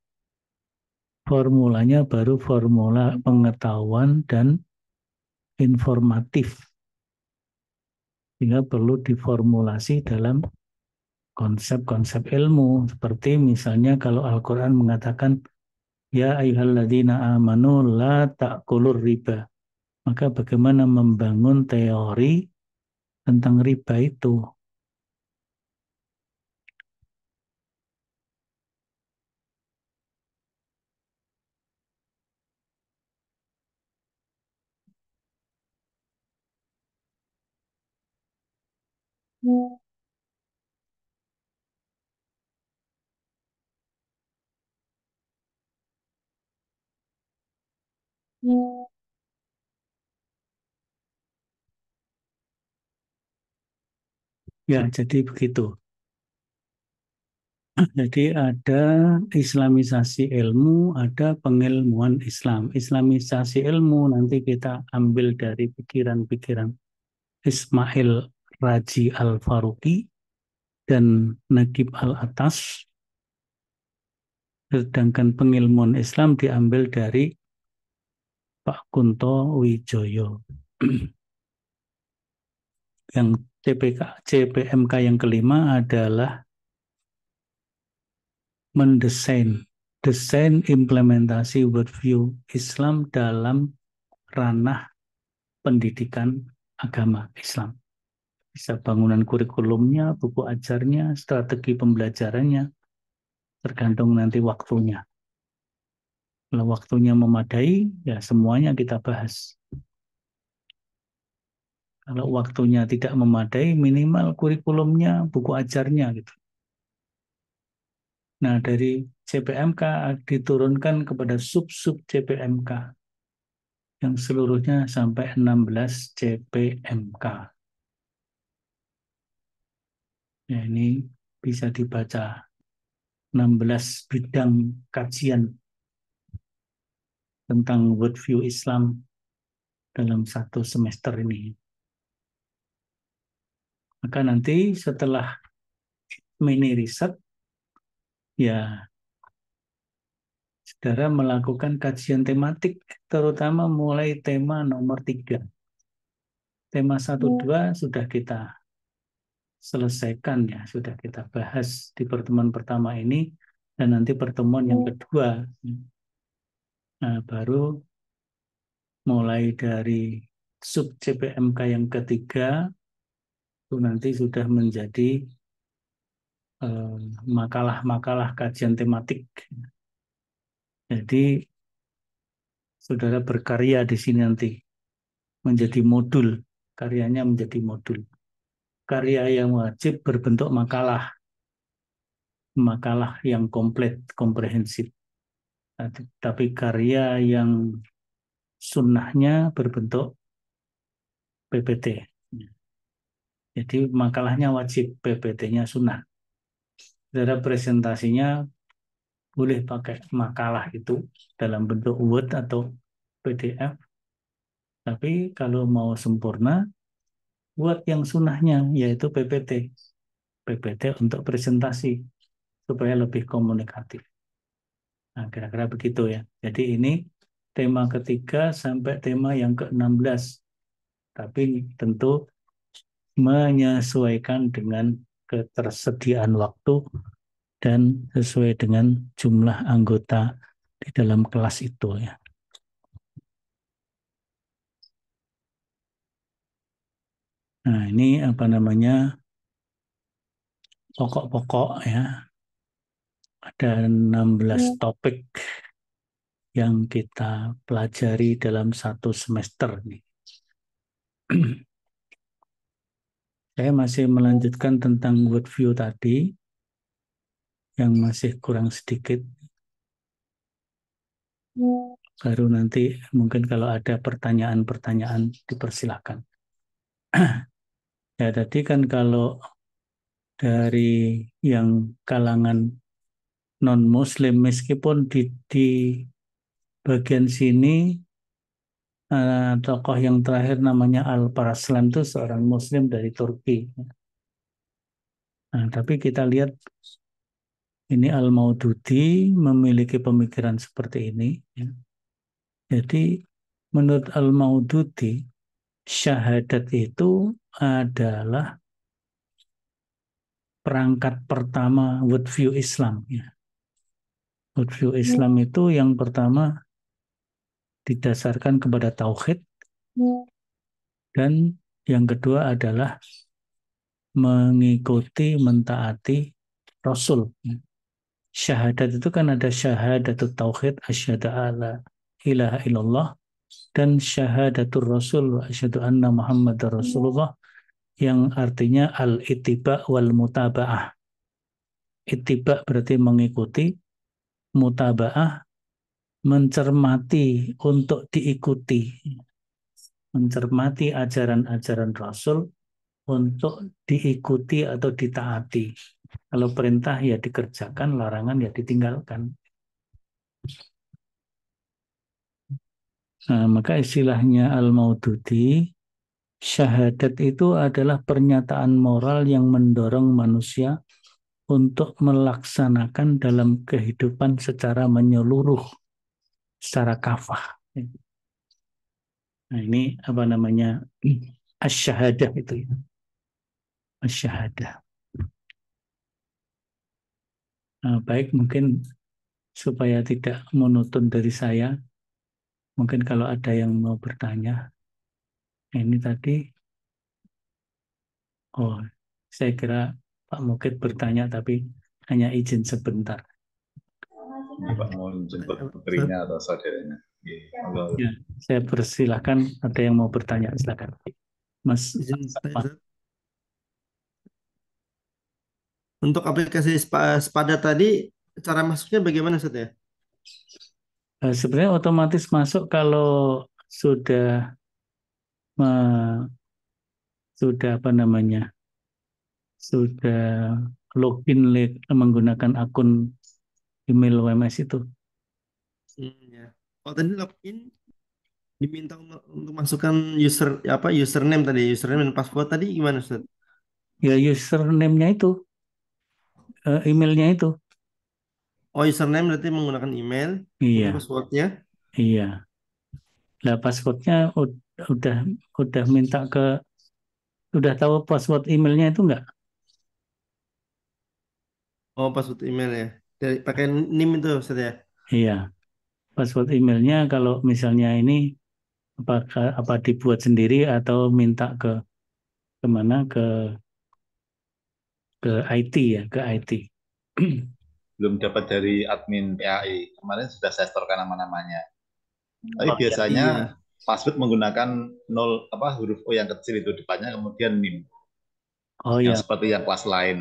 Formulanya baru formula pengetahuan dan informatif. Sehingga perlu diformulasi dalam konsep-konsep ilmu. Seperti misalnya kalau Al-Quran mengatakan, Ya ayyuhalladzina amanu la ta'kulur riba. Maka bagaimana membangun teori tentang riba itu? Ya, jadi begitu. Jadi ada islamisasi ilmu, ada pengilmuan Islam. Islamisasi ilmu nanti kita ambil dari pikiran-pikiran Ismail Raji Al-Faruqi dan Nagib Al-Atas. Sedangkan pengilmuan Islam diambil dari Pak Kunto Wijoyo. Yang CPMK yang kelima adalah desain implementasi worldview Islam dalam ranah pendidikan agama Islam. Bisa bangunan kurikulumnya, buku ajarnya, strategi pembelajarannya, tergantung nanti waktunya. Kalau waktunya memadai, ya semuanya kita bahas. Kalau waktunya tidak memadai, minimal kurikulumnya, buku ajarnya gitu. Nah, dari CPMK diturunkan kepada sub-sub CPMK yang seluruhnya sampai 16 CPMK. Ya, ini bisa dibaca 16 bidang kajian tentang worldview Islam dalam satu semester ini. Maka nanti setelah mini riset, ya saudara melakukan kajian tematik, terutama mulai tema nomor 3. Tema 1-2 sudah kita selesaikan ya, sudah kita bahas di pertemuan pertama ini, dan nanti pertemuan yang kedua. Nah, baru mulai dari sub CPMK yang ketiga, itu nanti sudah menjadi makalah-makalah kajian tematik. Jadi saudara berkarya di sini nanti menjadi modul, karyanya menjadi modul. Karya yang wajib berbentuk makalah, makalah yang komplit, komprehensif. Tapi karya yang sunnahnya berbentuk PPT. Jadi makalahnya wajib, PPT-nya sunnah. Saudara presentasinya boleh pakai makalah itu dalam bentuk Word atau PDF. Tapi kalau mau sempurna, buat yang sunnahnya, yaitu PPT. PPT untuk presentasi, supaya lebih komunikatif. Nah, kira-kira begitu ya. Jadi ini tema ketiga sampai tema yang ke-16. Tapi tentu menyesuaikan dengan ketersediaan waktu dan sesuai dengan jumlah anggota di dalam kelas itu ya. Nah, ini apa namanya? Pokok-pokok ya. Ada 16 topik yang kita pelajari dalam satu semester nih. Saya masih melanjutkan tentang worldview tadi, yang masih kurang sedikit. Baru nanti mungkin kalau ada pertanyaan-pertanyaan dipersilahkan. Ya tadi kan kalau dari yang kalangan non-muslim, meskipun di bagian sini tokoh yang terakhir namanya Al-Paraslan itu seorang muslim dari Turki. Nah, tapi kita lihat ini Al-Maududi memiliki pemikiran seperti ini. Ya. Jadi menurut Al-Maududi, syahadat itu adalah perangkat pertama worldview Islam. Ya. Worldview Islam itu yang pertama didasarkan kepada tauhid, dan yang kedua adalah mengikuti, mentaati Rasul. Syahadat itu kan ada syahadatul tauhid, asyhadu alla ilaha illallah, dan syahadatul Rasul, asyhadu anna Muhammadar Rasulullah, yang artinya al-ittiba wal mutaba'ah. Ittiba berarti mengikuti, mutaba'ah mencermati untuk diikuti, mencermati ajaran-ajaran Rasul untuk diikuti atau ditaati. Kalau perintah ya dikerjakan, larangan ya ditinggalkan. Nah, maka istilahnya Al-Maududi, syahadat itu adalah pernyataan moral yang mendorong manusia untuk melaksanakan dalam kehidupan secara menyeluruh, secara kafah. Nah, ini apa namanya? Asy-syahadah itu ya. Asy-syahadah. Nah, baik, mungkin supaya tidak monoton dari saya, mungkin kalau ada yang mau bertanya, ini tadi, oh, saya kira Pak Mukid bertanya, tapi hanya izin sebentar. Ini Pak mau jemput putrinya atau saudaranya. Ya, saya persilahkan, ada yang mau bertanya, silakan. Mas. Izin saya, Ustaz. Untuk aplikasi Spada tadi, cara masuknya bagaimana Ustaz ya? Sebenarnya otomatis masuk kalau sudah me- sudah apa namanya, sudah login menggunakan akun email WMS itu. Ya. Oh tadi login diminta untuk masukkan user apa username tadi, username dan password tadi gimana Ustaz? Ya username-nya itu, emailnya itu. Oh username berarti menggunakan email, kemudian Iya, passwordnya. iya. Lah passwordnya udah udah minta ke, udah tahu password emailnya itu enggak? Oh password email ya. Dari pakai NIM itu Ustaz ya. Iya, password emailnya kalau misalnya ini apakah apa dibuat sendiri atau minta ke kemana, ke IT ya, ke IT. Belum dapat dari admin PAI. Kemarin sudah saya setorkan nama-namanya. Tapi Oh iya. Iya. biasanya password menggunakan nol apa huruf O yang kecil itu depannya kemudian NIM Oh yang ya, seperti yang kelas lain.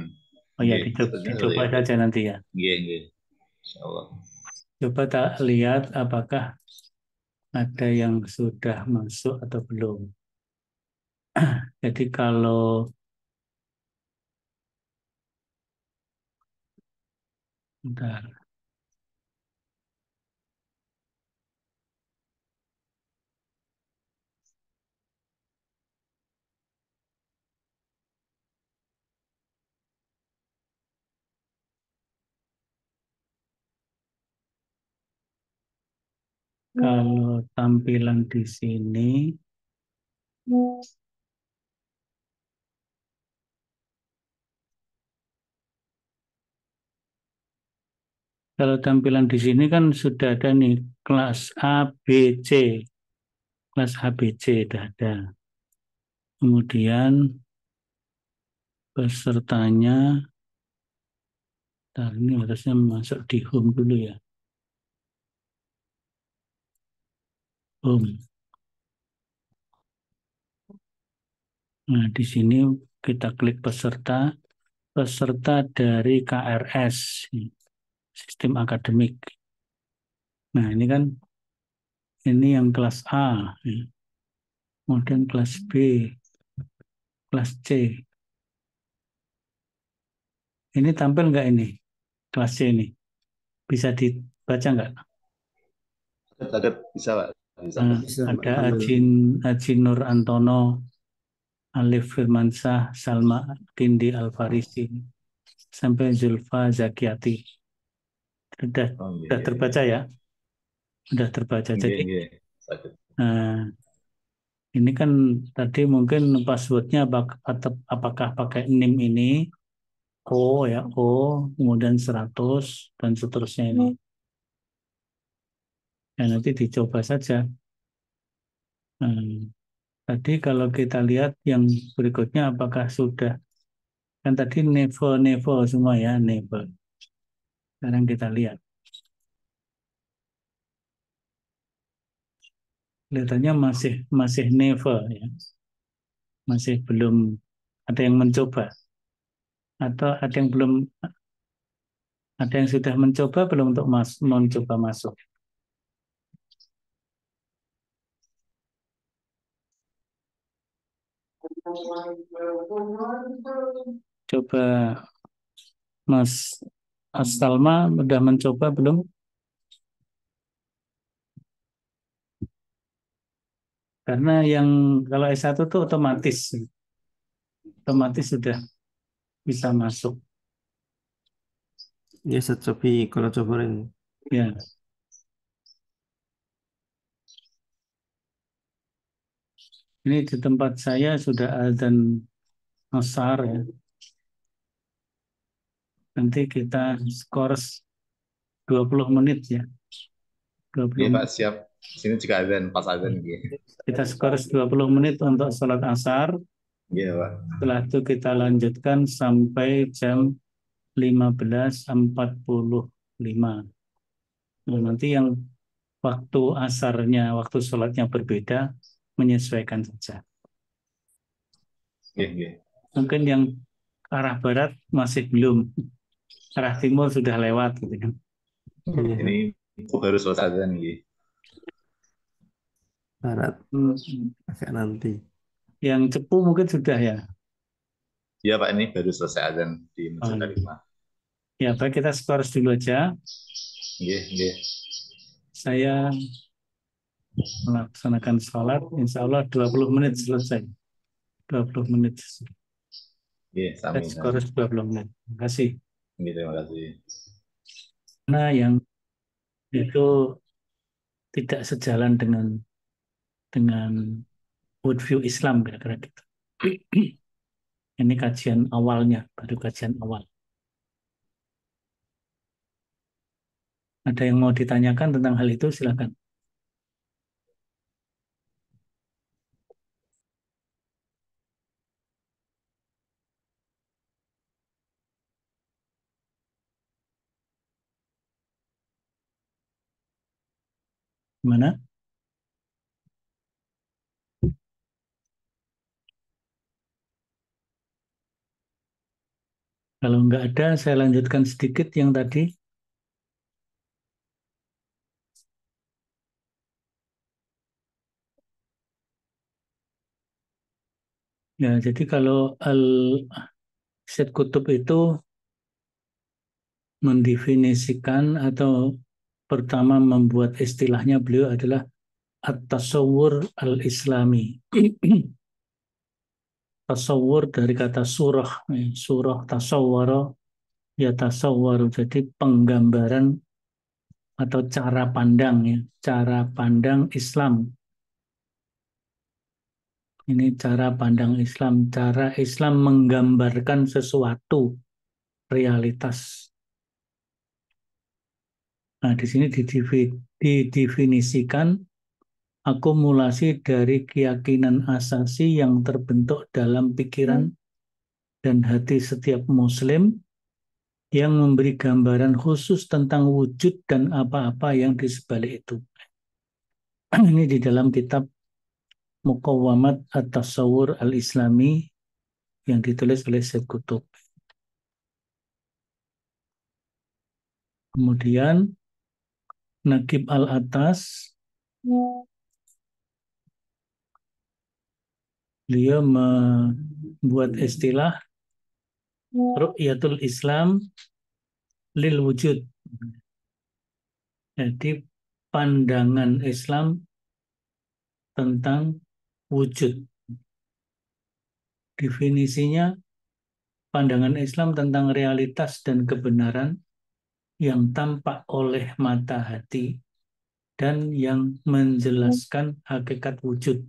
oh ya, Nggih, dicoba, sepertinya seperti dicoba itu. saja nanti ya. Nggih, nggih. Insyaallah. Coba tak lihat apakah ada yang sudah masuk atau belum. Jadi kalau bentar, kalau tampilan di sini, kalau tampilan di sini kan sudah ada nih kelas A, B, C, kelas A, B, C sudah ada. Kemudian pesertanya, nah ini harusnya masuk di home dulu ya, home. Nah di sini kita klik peserta, peserta dari KRS, sistem akademik. Nah ini kan, ini yang kelas A, ya. Kemudian kelas B, kelas C. Ini tampil nggak ini? Kelas C ini. Bisa dibaca nggak? Catat bisa, Pak. Bisa. Nah, Bisa Mbak, ada alhamdulillah. Aji Nur Antono, Alif Firmansyah, Salma Tindi Alfarisi, sampai Zulfa Zakiati. Oh, Sudah nggih, nggih. terbaca ya? Sudah terbaca. Nggih, Jadi, nggih. Sakit. nah, ini kan tadi mungkin passwordnya apakah pakai NIM ini, O ya, O, kemudian 100, dan seterusnya ini. Ya, nanti dicoba saja. Nah, tadi kalau kita lihat yang berikutnya apakah sudah, kan tadi never semua ya, never. Sekarang kita lihat. Kelihatannya masih masih never ya. Masih belum ada yang mencoba, atau ada yang belum, ada yang sudah mencoba belum untuk mencoba masuk. Coba Mas Astalma sudah mencoba belum? Karena yang kalau S1 itu otomatis, otomatis sudah bisa masuk. Ya Ustaz Sofi kalau cobain. Ya, ini di tempat saya sudah azan asar ya. Nanti kita skors 20 menit ya. 20 Nggih, Pak, menit. siap. Sini juga azan, pas azan nggih. Kita skors 20 menit untuk sholat asar. Nggih, Pak. Setelah itu kita lanjutkan sampai jam 15.45. Nah, nanti yang waktu asarnya, waktu sholatnya berbeda, menyesuaikan saja. Nggih, nggih. Mungkin yang arah barat masih belum. arah timur sudah lewat gitu kan. Iya, Ini baru selesai adzan nih. barat Hmm. agak nanti. Yang Cepu mungkin sudah ya. Iya Pak, ini baru selesai adzan di Masjid Oh, Karimah. ya, baik kita skor dulu aja. Iya, iya. Saya melaksanakan sholat, insya Allah 20 menit selesai. 20 menit. Iya, Saya sami, skor sami. 20 menit. Terima kasih. Iya, terima kasih. Nah, yang itu tidak sejalan dengan worldview Islam kira-kira gitu. Ini kajian awalnya, baru kajian awal. Ada yang mau ditanyakan tentang hal itu, silakan. Gimana? Kalau nggak ada, saya lanjutkan sedikit yang tadi. Ya, jadi kalau Syed Qutb itu mendefinisikan atau pertama membuat istilahnya beliau adalah at-tasawwur al-islami. Tasawwur dari kata surah, surah tasawwara, ya tasawwaru, jadi penggambaran atau cara pandang ya, cara pandang Islam. Ini cara pandang Islam, cara Islam menggambarkan sesuatu realitas. Nah, di sini didefinisikan akumulasi dari keyakinan asasi yang terbentuk dalam pikiran dan hati setiap Muslim yang memberi gambaran khusus tentang wujud dan apa-apa yang di sebalik itu. Ini di dalam kitab Muqawwamat At-Tasawwur Al-Islami yang ditulis oleh Syed Qutb. Kemudian Naqib Al-Atas, beliau membuat istilah Ru'yatul Islam lil wujud. Jadi pandangan Islam tentang wujud. Definisinya pandangan Islam tentang realitas dan kebenaran yang tampak oleh mata hati dan yang menjelaskan hakikat wujud.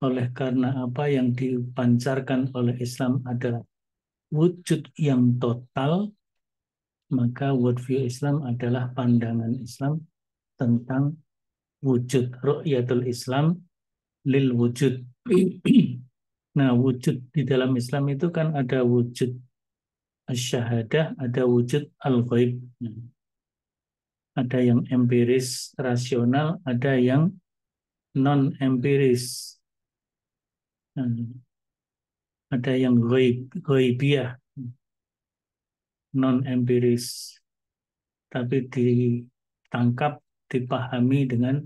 Oleh karena apa yang dipancarkan oleh Islam adalah wujud yang total, maka worldview Islam adalah pandangan Islam tentang wujud. Ru'yatul Islam lil wujud. Nah, wujud di dalam Islam itu kan ada wujud syahadah, ada wujud al-ghaib. Ada yang empiris, rasional, ada yang non-empiris. Ada yang ghaibiyah, non-empiris. Tapi ditangkap, dipahami dengan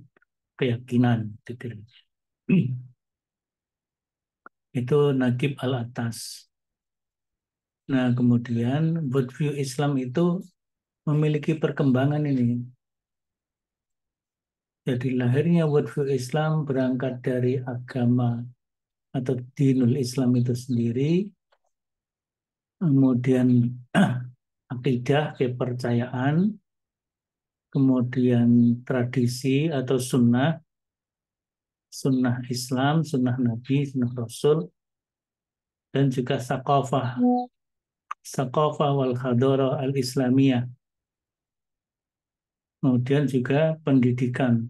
keyakinan. Itu Naqib Al-Atas. Nah, kemudian worldview Islam itu memiliki perkembangan ini. Jadi lahirnya worldview Islam berangkat dari agama atau dinul Islam itu sendiri, kemudian akidah, kepercayaan, kemudian tradisi atau sunnah, sunnah Islam, sunnah Nabi, sunnah Rasul, dan juga sakofah wal hadara al-islamiyah. Kemudian juga pendidikan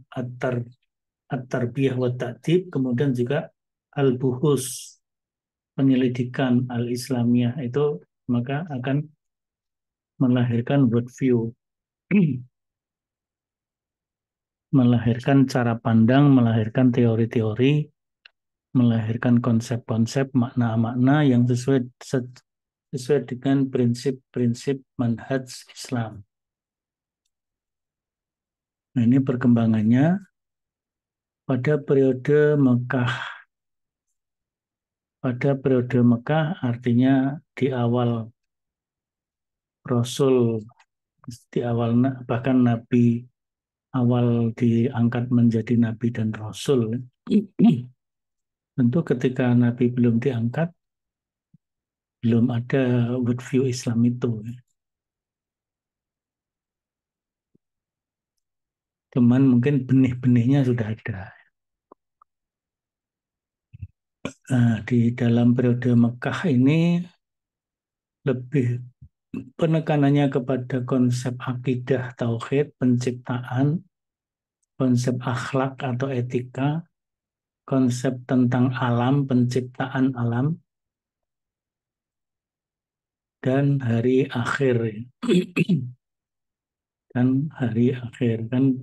at-tarbiyah wa ta'dib, kemudian juga al-buhus, penyelidikan al-islamiyah itu maka akan melahirkan worldview, melahirkan cara pandang, melahirkan teori-teori, melahirkan konsep-konsep, makna-makna yang sesuai sesuai dengan prinsip-prinsip manhaj Islam. Nah, ini perkembangannya pada periode Mekah. Pada periode Mekah artinya di awal Rasul, di awal bahkan Nabi awal diangkat menjadi Nabi dan Rasul. Tentu ketika Nabi belum diangkat, belum ada worldview Islam itu. Cuman mungkin benih-benihnya sudah ada. Nah, di dalam periode Mekah ini lebih penekanannya kepada konsep akidah tauhid, penciptaan, konsep akhlak atau etika, konsep tentang alam, penciptaan alam, dan hari akhir. Kan hari akhir kan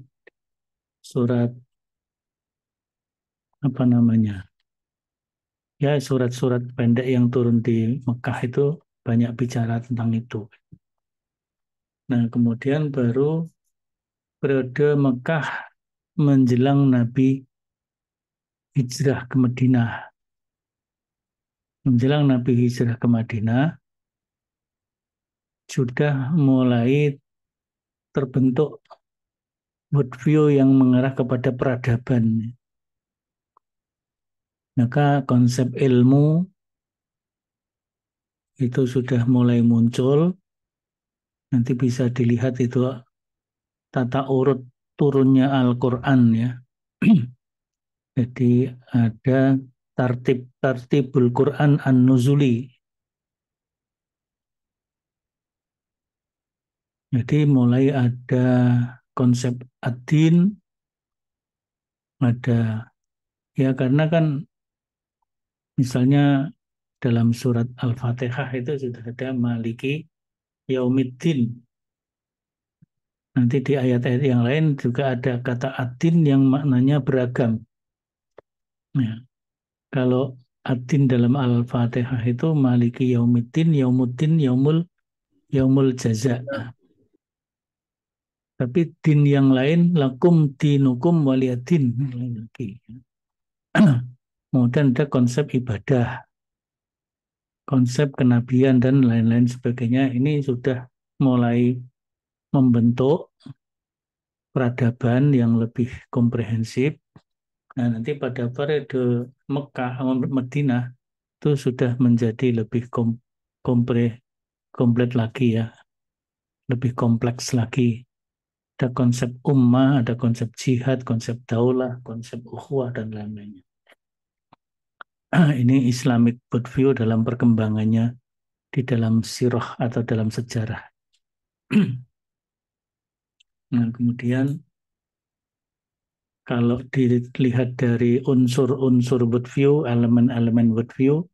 surat apa namanya? Ya, surat-surat pendek yang turun di Mekah itu banyak bicara tentang itu. Nah, kemudian baru periode Mekah menjelang Nabi hijrah ke Madinah. Menjelang Nabi hijrah ke Madinah, sudah mulai terbentuk worldview yang mengarah kepada peradaban. Maka konsep ilmu itu sudah mulai muncul. Nanti bisa dilihat itu tata urut turunnya Al-Quran ya. Jadi ada tartibul Quran an-nuzuli. Jadi mulai ada konsep ad-din, ada ya karena kan misalnya dalam surat Al-Fatihah itu sudah ada Maliki Yaumiddin. Nanti di ayat-ayat yang lain juga ada kata ad-din yang maknanya beragam. Ya, kalau ad-din dalam Al-Fatihah itu Maliki Yaumiddin, Yaumuddin, Yaumul Jaza. Tapi din yang lain lakum dinukum waliyadin. Kemudian ada konsep ibadah, konsep kenabian dan lain-lain sebagainya. Ini sudah mulai membentuk peradaban yang lebih komprehensif. Nah, nanti pada periode Mekah, Madinah itu sudah menjadi lebih komplit lagi ya, lebih kompleks lagi. Ada konsep ummah, ada konsep jihad, konsep daulah, konsep ukhuwah, dan lain-lainnya. Ini Islamic worldview dalam perkembangannya di dalam sirah atau dalam sejarah. Nah, kemudian kalau dilihat dari unsur-unsur worldview, elemen-elemen worldview,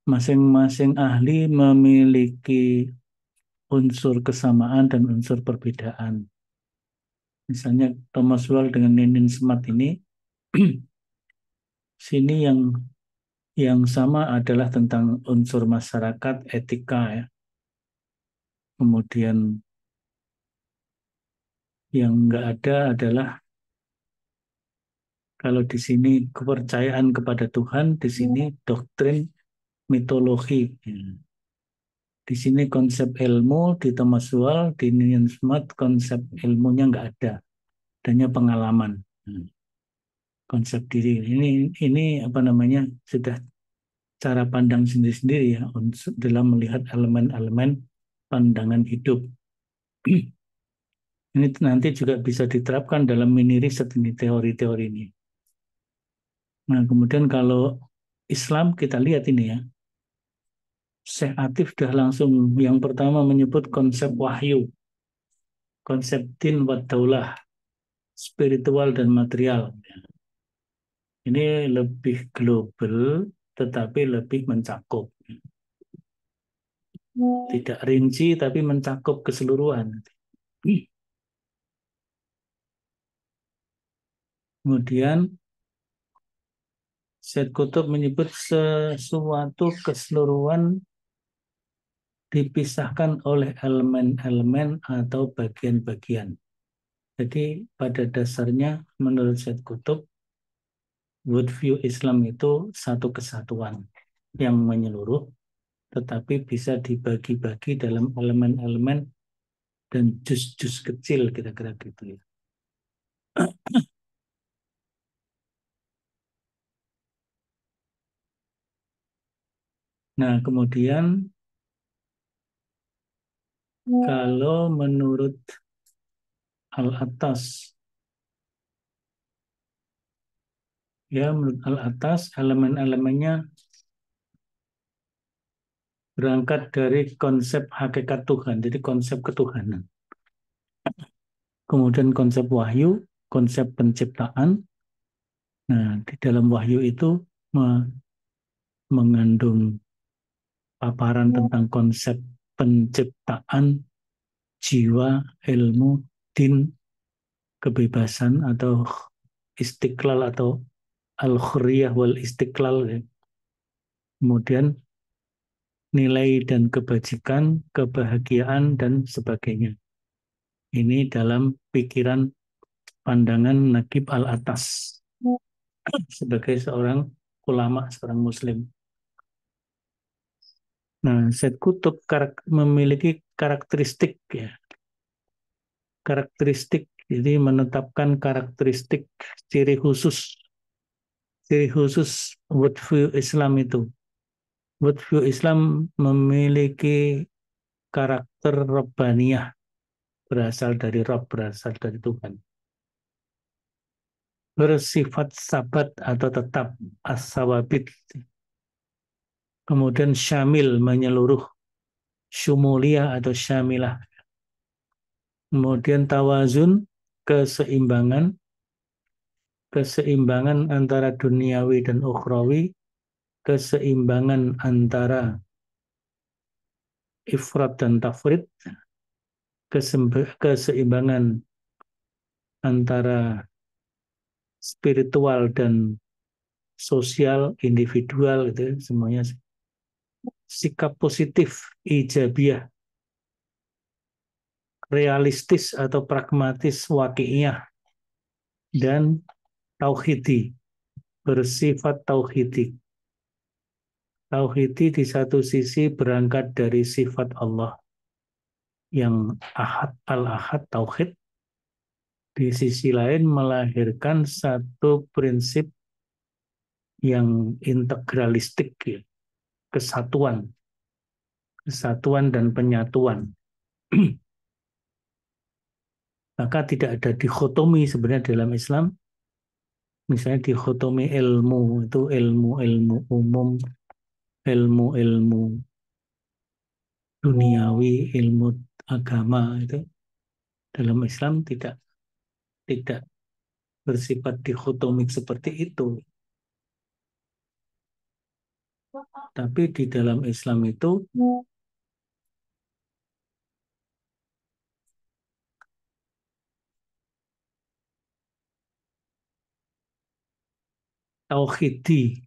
masing-masing ahli memiliki unsur kesamaan dan unsur perbedaan. Misalnya Thomas Wall dengan Nenin Smart ini, sini yang sama adalah tentang unsur masyarakat, etika ya. Kemudian yang enggak ada adalah kalau di sini kepercayaan kepada Tuhan, di sini doktrin mitologi. Di sini konsep ilmu, di Thomas Wall, di Ninian Smart konsep ilmunya enggak ada, adanya pengalaman. Konsep diri ini apa namanya sudah cara pandang sendiri-sendiri ya dalam melihat elemen-elemen pandangan hidup. Ini nanti juga bisa diterapkan dalam mini riset ini teori-teori ini. Nah, kemudian kalau Islam kita lihat ini ya. Syekh Atif sudah langsung yang pertama menyebut konsep wahyu, konsep din wa daulah, spiritual dan material. Ini lebih global tetapi lebih mencakup. Tidak rinci tapi mencakup keseluruhan. Kemudian Syed Qutb menyebut sesuatu keseluruhan dipisahkan oleh elemen-elemen atau bagian-bagian. Jadi pada dasarnya menurut Syed Qutb, worldview Islam itu satu kesatuan yang menyeluruh, tetapi bisa dibagi-bagi dalam elemen-elemen dan juz-juz kecil, kira-kira gitu ya. Nah, kemudian kalau menurut Al-Attas, ya menurut Al-Attas elemen-elemennya berangkat dari konsep hakikat Tuhan, jadi konsep ketuhanan. Kemudian konsep wahyu, konsep penciptaan. Nah, di dalam wahyu itu mengandung paparan tentang konsep penciptaan, jiwa, ilmu, din, kebebasan atau istiqlal atau al-khuriyah wal istiqlal. Kemudian nilai dan kebajikan, kebahagiaan, dan sebagainya. Ini dalam pikiran pandangan Naqib Al-Attas sebagai seorang ulama, seorang muslim. Nah, Syed Qutb memiliki karakteristik ya. Karakteristik, jadi menetapkan karakteristik ciri khusus worldview Islam itu. Worldview Islam memiliki karakter Rabbaniyah, berasal dari Rabb, berasal dari Tuhan. Bersifat sabat atau tetap, as-sawabit. Kemudian syamil, menyeluruh, syumulia atau syamilah. Kemudian tawazun, keseimbangan, keseimbangan antara duniawi dan ukhrawi, keseimbangan antara ifrat dan tafrid, keseimbangan antara spiritual dan sosial, individual, itu semuanya. Sikap positif, ijabiyah, realistis atau pragmatis, waqi'iyah, dan tauhidi, bersifat tauhidi. Tauhidi di satu sisi berangkat dari sifat Allah yang ahad, al-ahad, tauhid. Di sisi lain melahirkan satu prinsip yang integralistik, ya, kesatuan dan penyatuan. Maka tidak ada dikotomi sebenarnya dalam Islam. Misalnya dikotomi ilmu, itu ilmu-ilmu umum, ilmu-ilmu duniawi, ilmu agama, itu dalam Islam tidak bersifat dikotomik seperti itu. Tapi di dalam Islam itu tauhidi,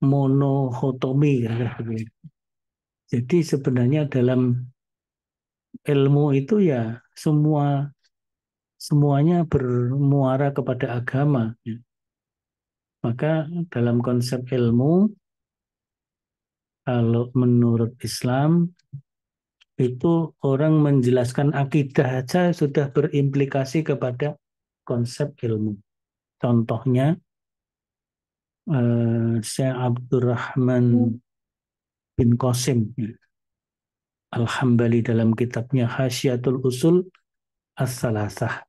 monokotomi. Jadi sebenarnya dalam ilmu itu ya semuanya bermuara kepada agama. Maka dalam konsep ilmu, kalau menurut Islam, itu orang menjelaskan akidah saja sudah berimplikasi kepada konsep ilmu. Contohnya, Syekh Abdurrahman bin Qasim Al-Hambali dalam kitabnya Hasyiatul Usul As-Salasah.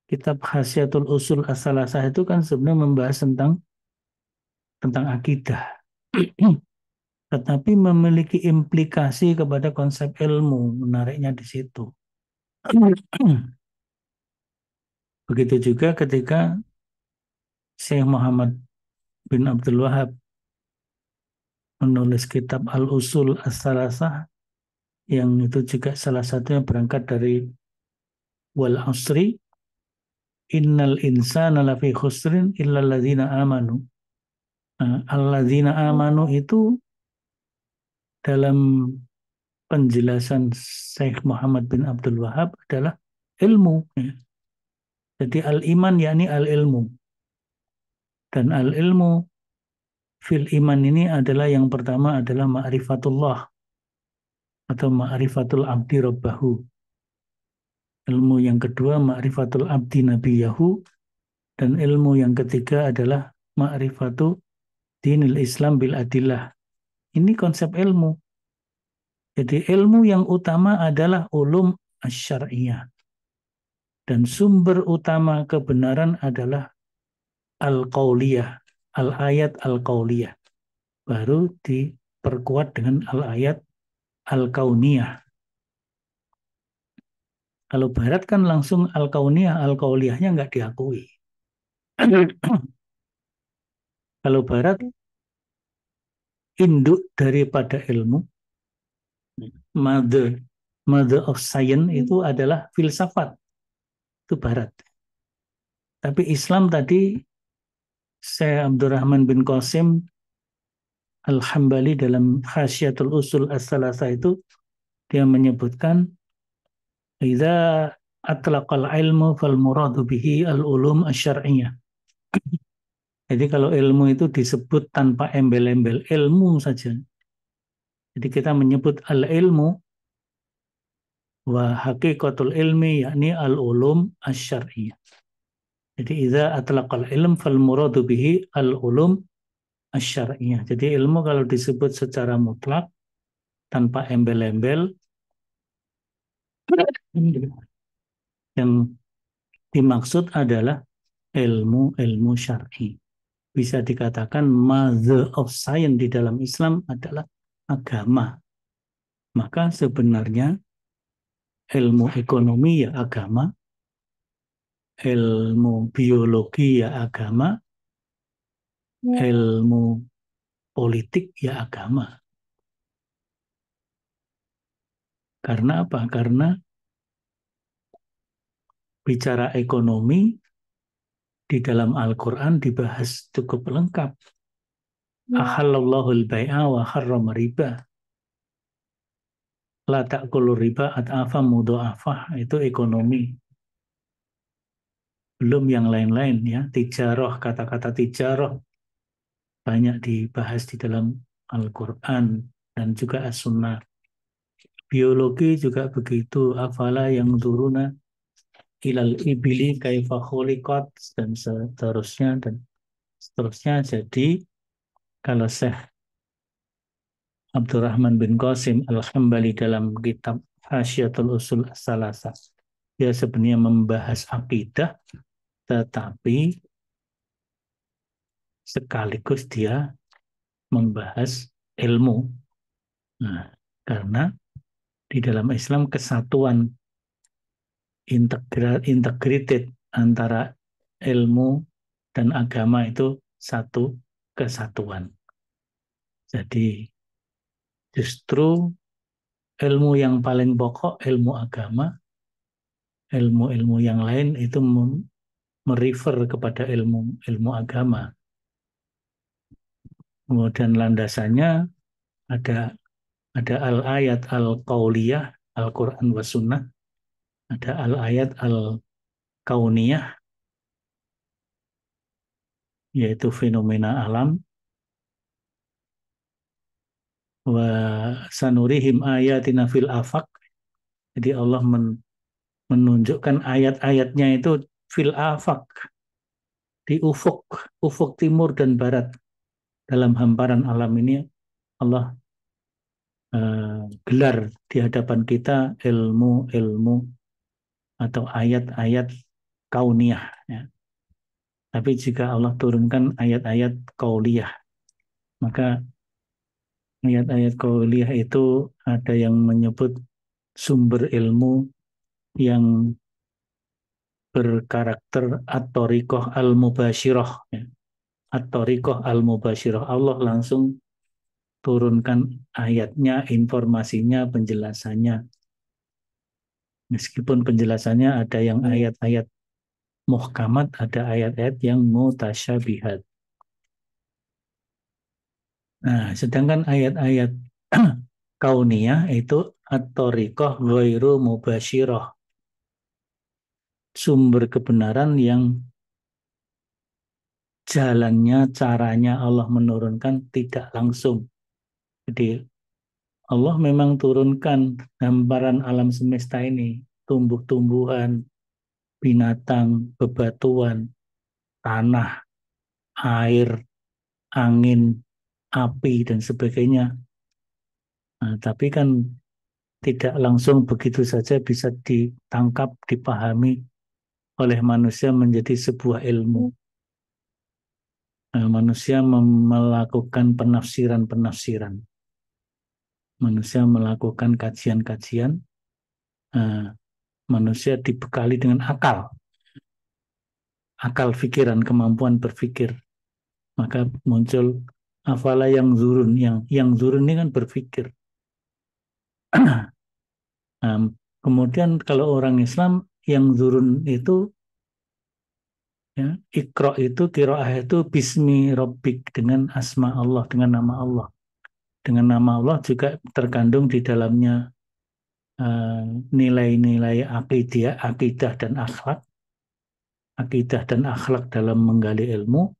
Kitab Hasyiatul Usul As-Salasah itu kan sebenarnya membahas tentang akidah. Tetapi memiliki implikasi kepada konsep ilmu, menariknya di situ. Begitu juga ketika Syekh Muhammad bin Abdul Wahab menulis kitab Al-Usul As-Salasah, yang itu juga salah satunya berangkat dari Wal Asri, innal insana lafi khusrin illa alladzina amanu. Nah, alladzina amanu itu dalam penjelasan Syekh Muhammad bin Abdul Wahab adalah ilmu. Ya. Jadi al-iman yakni al-ilmu. Dan al-ilmu fil iman ini adalah yang pertama adalah ma'rifatullah atau ma'rifatul abdi rabbahu. Ilmu yang kedua ma'rifatul abdi nabiyahu. Dan ilmu yang ketiga adalah ma'rifatu dinil Islam bil adillah. Ini konsep ilmu. Jadi ilmu yang utama adalah ulum asy-syar'iyyah. Dan sumber utama kebenaran adalah al-qauliyah, al-ayat al-qauliyah. Baru diperkuat dengan al-ayat al-kauniyah. Kalau barat kan langsung al-kauniyah, al-qauliyahnya nggak diakui. Kalau barat induk daripada ilmu, mother of science itu adalah filsafat. Itu barat. Tapi Islam tadi, Syekh Abdurrahman bin Qasim Al-Hambali dalam Khasyatul Usul As-Salasa itu, dia menyebutkan, idza atlaqal ilmu fal muradu bihi al-ulum asy-syar'iyyah. Jadi kalau ilmu itu disebut tanpa embel-embel, ilmu saja. Jadi kita menyebut al-ilmu wa haqiqatul ilmi yakni al-ulum asy-syar'iyyah. Jadi idza atlaqal ilm fal muradu bihi al-ulum asy-syar'iyyah. Jadi ilmu kalau disebut secara mutlak tanpa embel-embel, yang dimaksud adalah ilmu-ilmu syar'i. Bisa dikatakan mother of science di dalam Islam adalah agama. Maka sebenarnya ilmu ekonomi ya agama, ilmu biologi ya agama, ilmu politik ya agama. Karena apa? Karena bicara ekonomi di dalam Al-Quran dibahas cukup lengkap. Ahallallahu al-bai'a wa harrama riba. La ta'kulu riba at'afa mudha'afah. Itu ekonomi. Belum yang lain-lain ya. Tijarah, kata-kata tijarah banyak dibahas di dalam Al-Quran dan juga As-Sunnah. Biologi juga begitu. Afala yang turuna ilal ibili kaifa khuliqat dan seterusnya dan seterusnya. Jadi kalau Syekh Abdurrahman bin Qasim Al-Hambali dalam kitab Hasyiatul Usul As-Salasa, dia sebenarnya membahas akidah, tetapi sekaligus dia membahas ilmu. Nah, karena di dalam Islam kesatuan integrated antara ilmu dan agama itu satu kesatuan. Jadi justru ilmu yang paling pokok ilmu agama, ilmu-ilmu yang lain itu merefer kepada ilmu agama. Kemudian landasannya ada al-ayat al-qauliyah, Al-Quran wa Sunnah, ada al-ayat al-kauniyah, yaitu fenomena alam, wa sanurihim ayatina fil afaq. Jadi Allah menunjukkan ayat-ayatnya itu fil afaq, di ufuk timur dan barat. Dalam hamparan alam ini Allah gelar di hadapan kita ilmu-ilmu atau ayat-ayat kauniyah ya. Tapi jika Allah turunkan ayat-ayat qauliyah, maka ayat-ayat qauliyah itu ada yang menyebut sumber ilmu yang berkarakter at-thariqah al-mubashirah ya. At-thariqah al-mubashirah, Allah langsung turunkan ayatnya, informasinya, penjelasannya. Meskipun penjelasannya ada yang ayat-ayat muhkamat, ada ayat-ayat yang mutasyabihat. Nah, sedangkan ayat-ayat kauniyah itu at-thariqah ghairu mubasyirah, sumber kebenaran yang jalannya, caranya Allah menurunkan tidak langsung. Jadi Allah memang turunkan gambaran alam semesta ini, tumbuh-tumbuhan, binatang, bebatuan, tanah, air, angin, api, dan sebagainya. Nah, tapi kan tidak langsung begitu saja bisa ditangkap, dipahami oleh manusia menjadi sebuah ilmu. Nah, manusia melakukan penafsiran-penafsiran. Manusia melakukan kajian-kajian. Nah, manusia dibekali dengan akal pikiran, kemampuan berpikir. Maka muncul afala yang zurun, yang zurun ini kan berpikir. Nah, kemudian kalau orang Islam yang zurun itu, ya, ikro itu, kiroah itu bismi robbik, dengan asma Allah, dengan nama Allah. Dengan nama Allah juga terkandung di dalamnya nilai-nilai akidah dan akhlak. Akidah dan akhlak dalam menggali ilmu,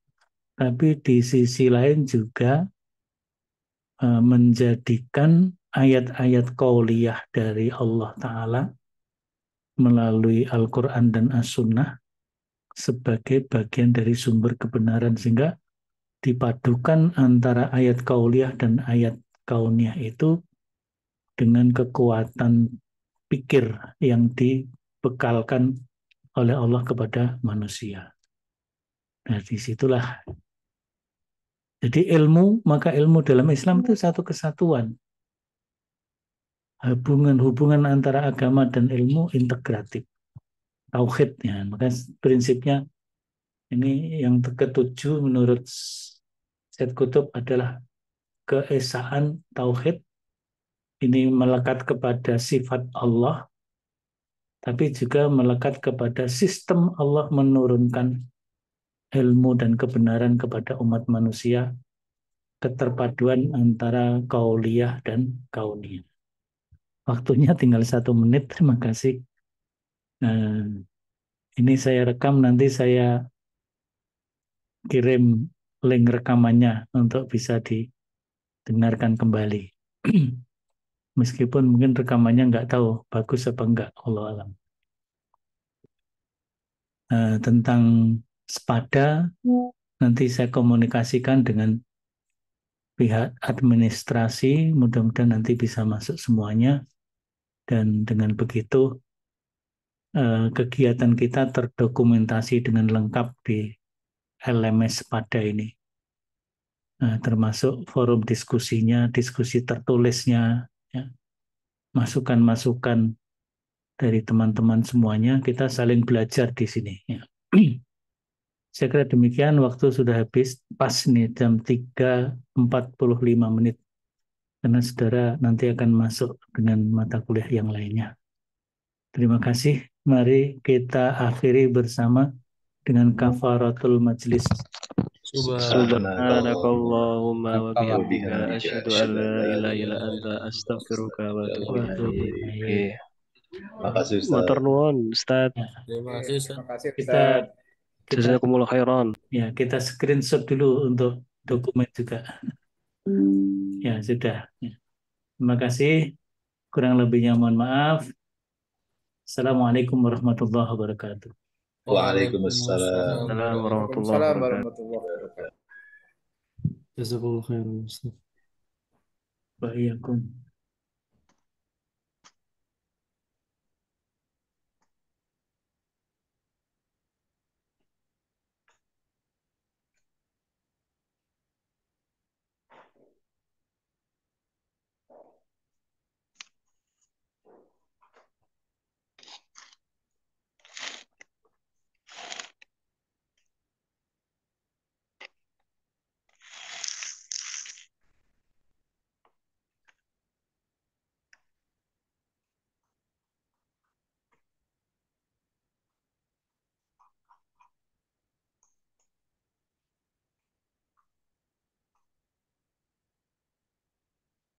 tapi di sisi lain juga menjadikan ayat-ayat qauliyah dari Allah Ta'ala melalui Al-Quran dan As-Sunnah sebagai bagian dari sumber kebenaran, sehingga dipadukan antara ayat qauliyah dan ayat kauniyah itu dengan kekuatan pikir yang dibekalkan oleh Allah kepada manusia. Nah, disitulah. Jadi maka ilmu dalam Islam itu satu kesatuan. Hubungan antara agama dan ilmu integratif. Tauhidnya. Maka prinsipnya ini yang ketujuh menurut Syed Qutb adalah keesaan tauhid. Ini melekat kepada sifat Allah, tapi juga melekat kepada sistem Allah menurunkan ilmu dan kebenaran kepada umat manusia, keterpaduan antara kauliyah dan kauniyah. Waktunya tinggal 1 menit, terima kasih. Nah, ini saya rekam, nanti saya kirim link rekamannya untuk bisa didengarkan kembali. Meskipun mungkin rekamannya nggak tahu bagus apa enggak, Allah alam. Tentang sepada, nanti saya komunikasikan dengan pihak administrasi, mudah-mudahan nanti bisa masuk semuanya, dan dengan begitu kegiatan kita terdokumentasi dengan lengkap di LMS pada ini. Termasuk forum diskusinya, diskusi tertulisnya, ya, masukan-masukan dari teman-teman semuanya, kita saling belajar di sini. Ya. Saya kira demikian, waktu sudah habis, pas nih jam 3:45, karena saudara nanti akan masuk dengan mata kuliah yang lainnya. Terima kasih, mari kita akhiri bersama dengan kafaratul majlis. Subhanakallahumma wa bihamdika asyhadu an la ilaha illa anta astaghfiruka wa atubu ilaik. Makasih Ustaz. Matur nuwun Ustaz. Terima kasih Ustaz. Kita Jazakumullah khairan. ya, kita screenshot dulu untuk dokumen juga. Ya, sudah. Ya. Terima kasih. Kurang lebihnya mohon maaf. Assalamualaikum warahmatullahi wabarakatuh. Waalaikumsalam. Warahmatullahi wabarakatuh. Jazakumullah khairan. Wa iyyakum.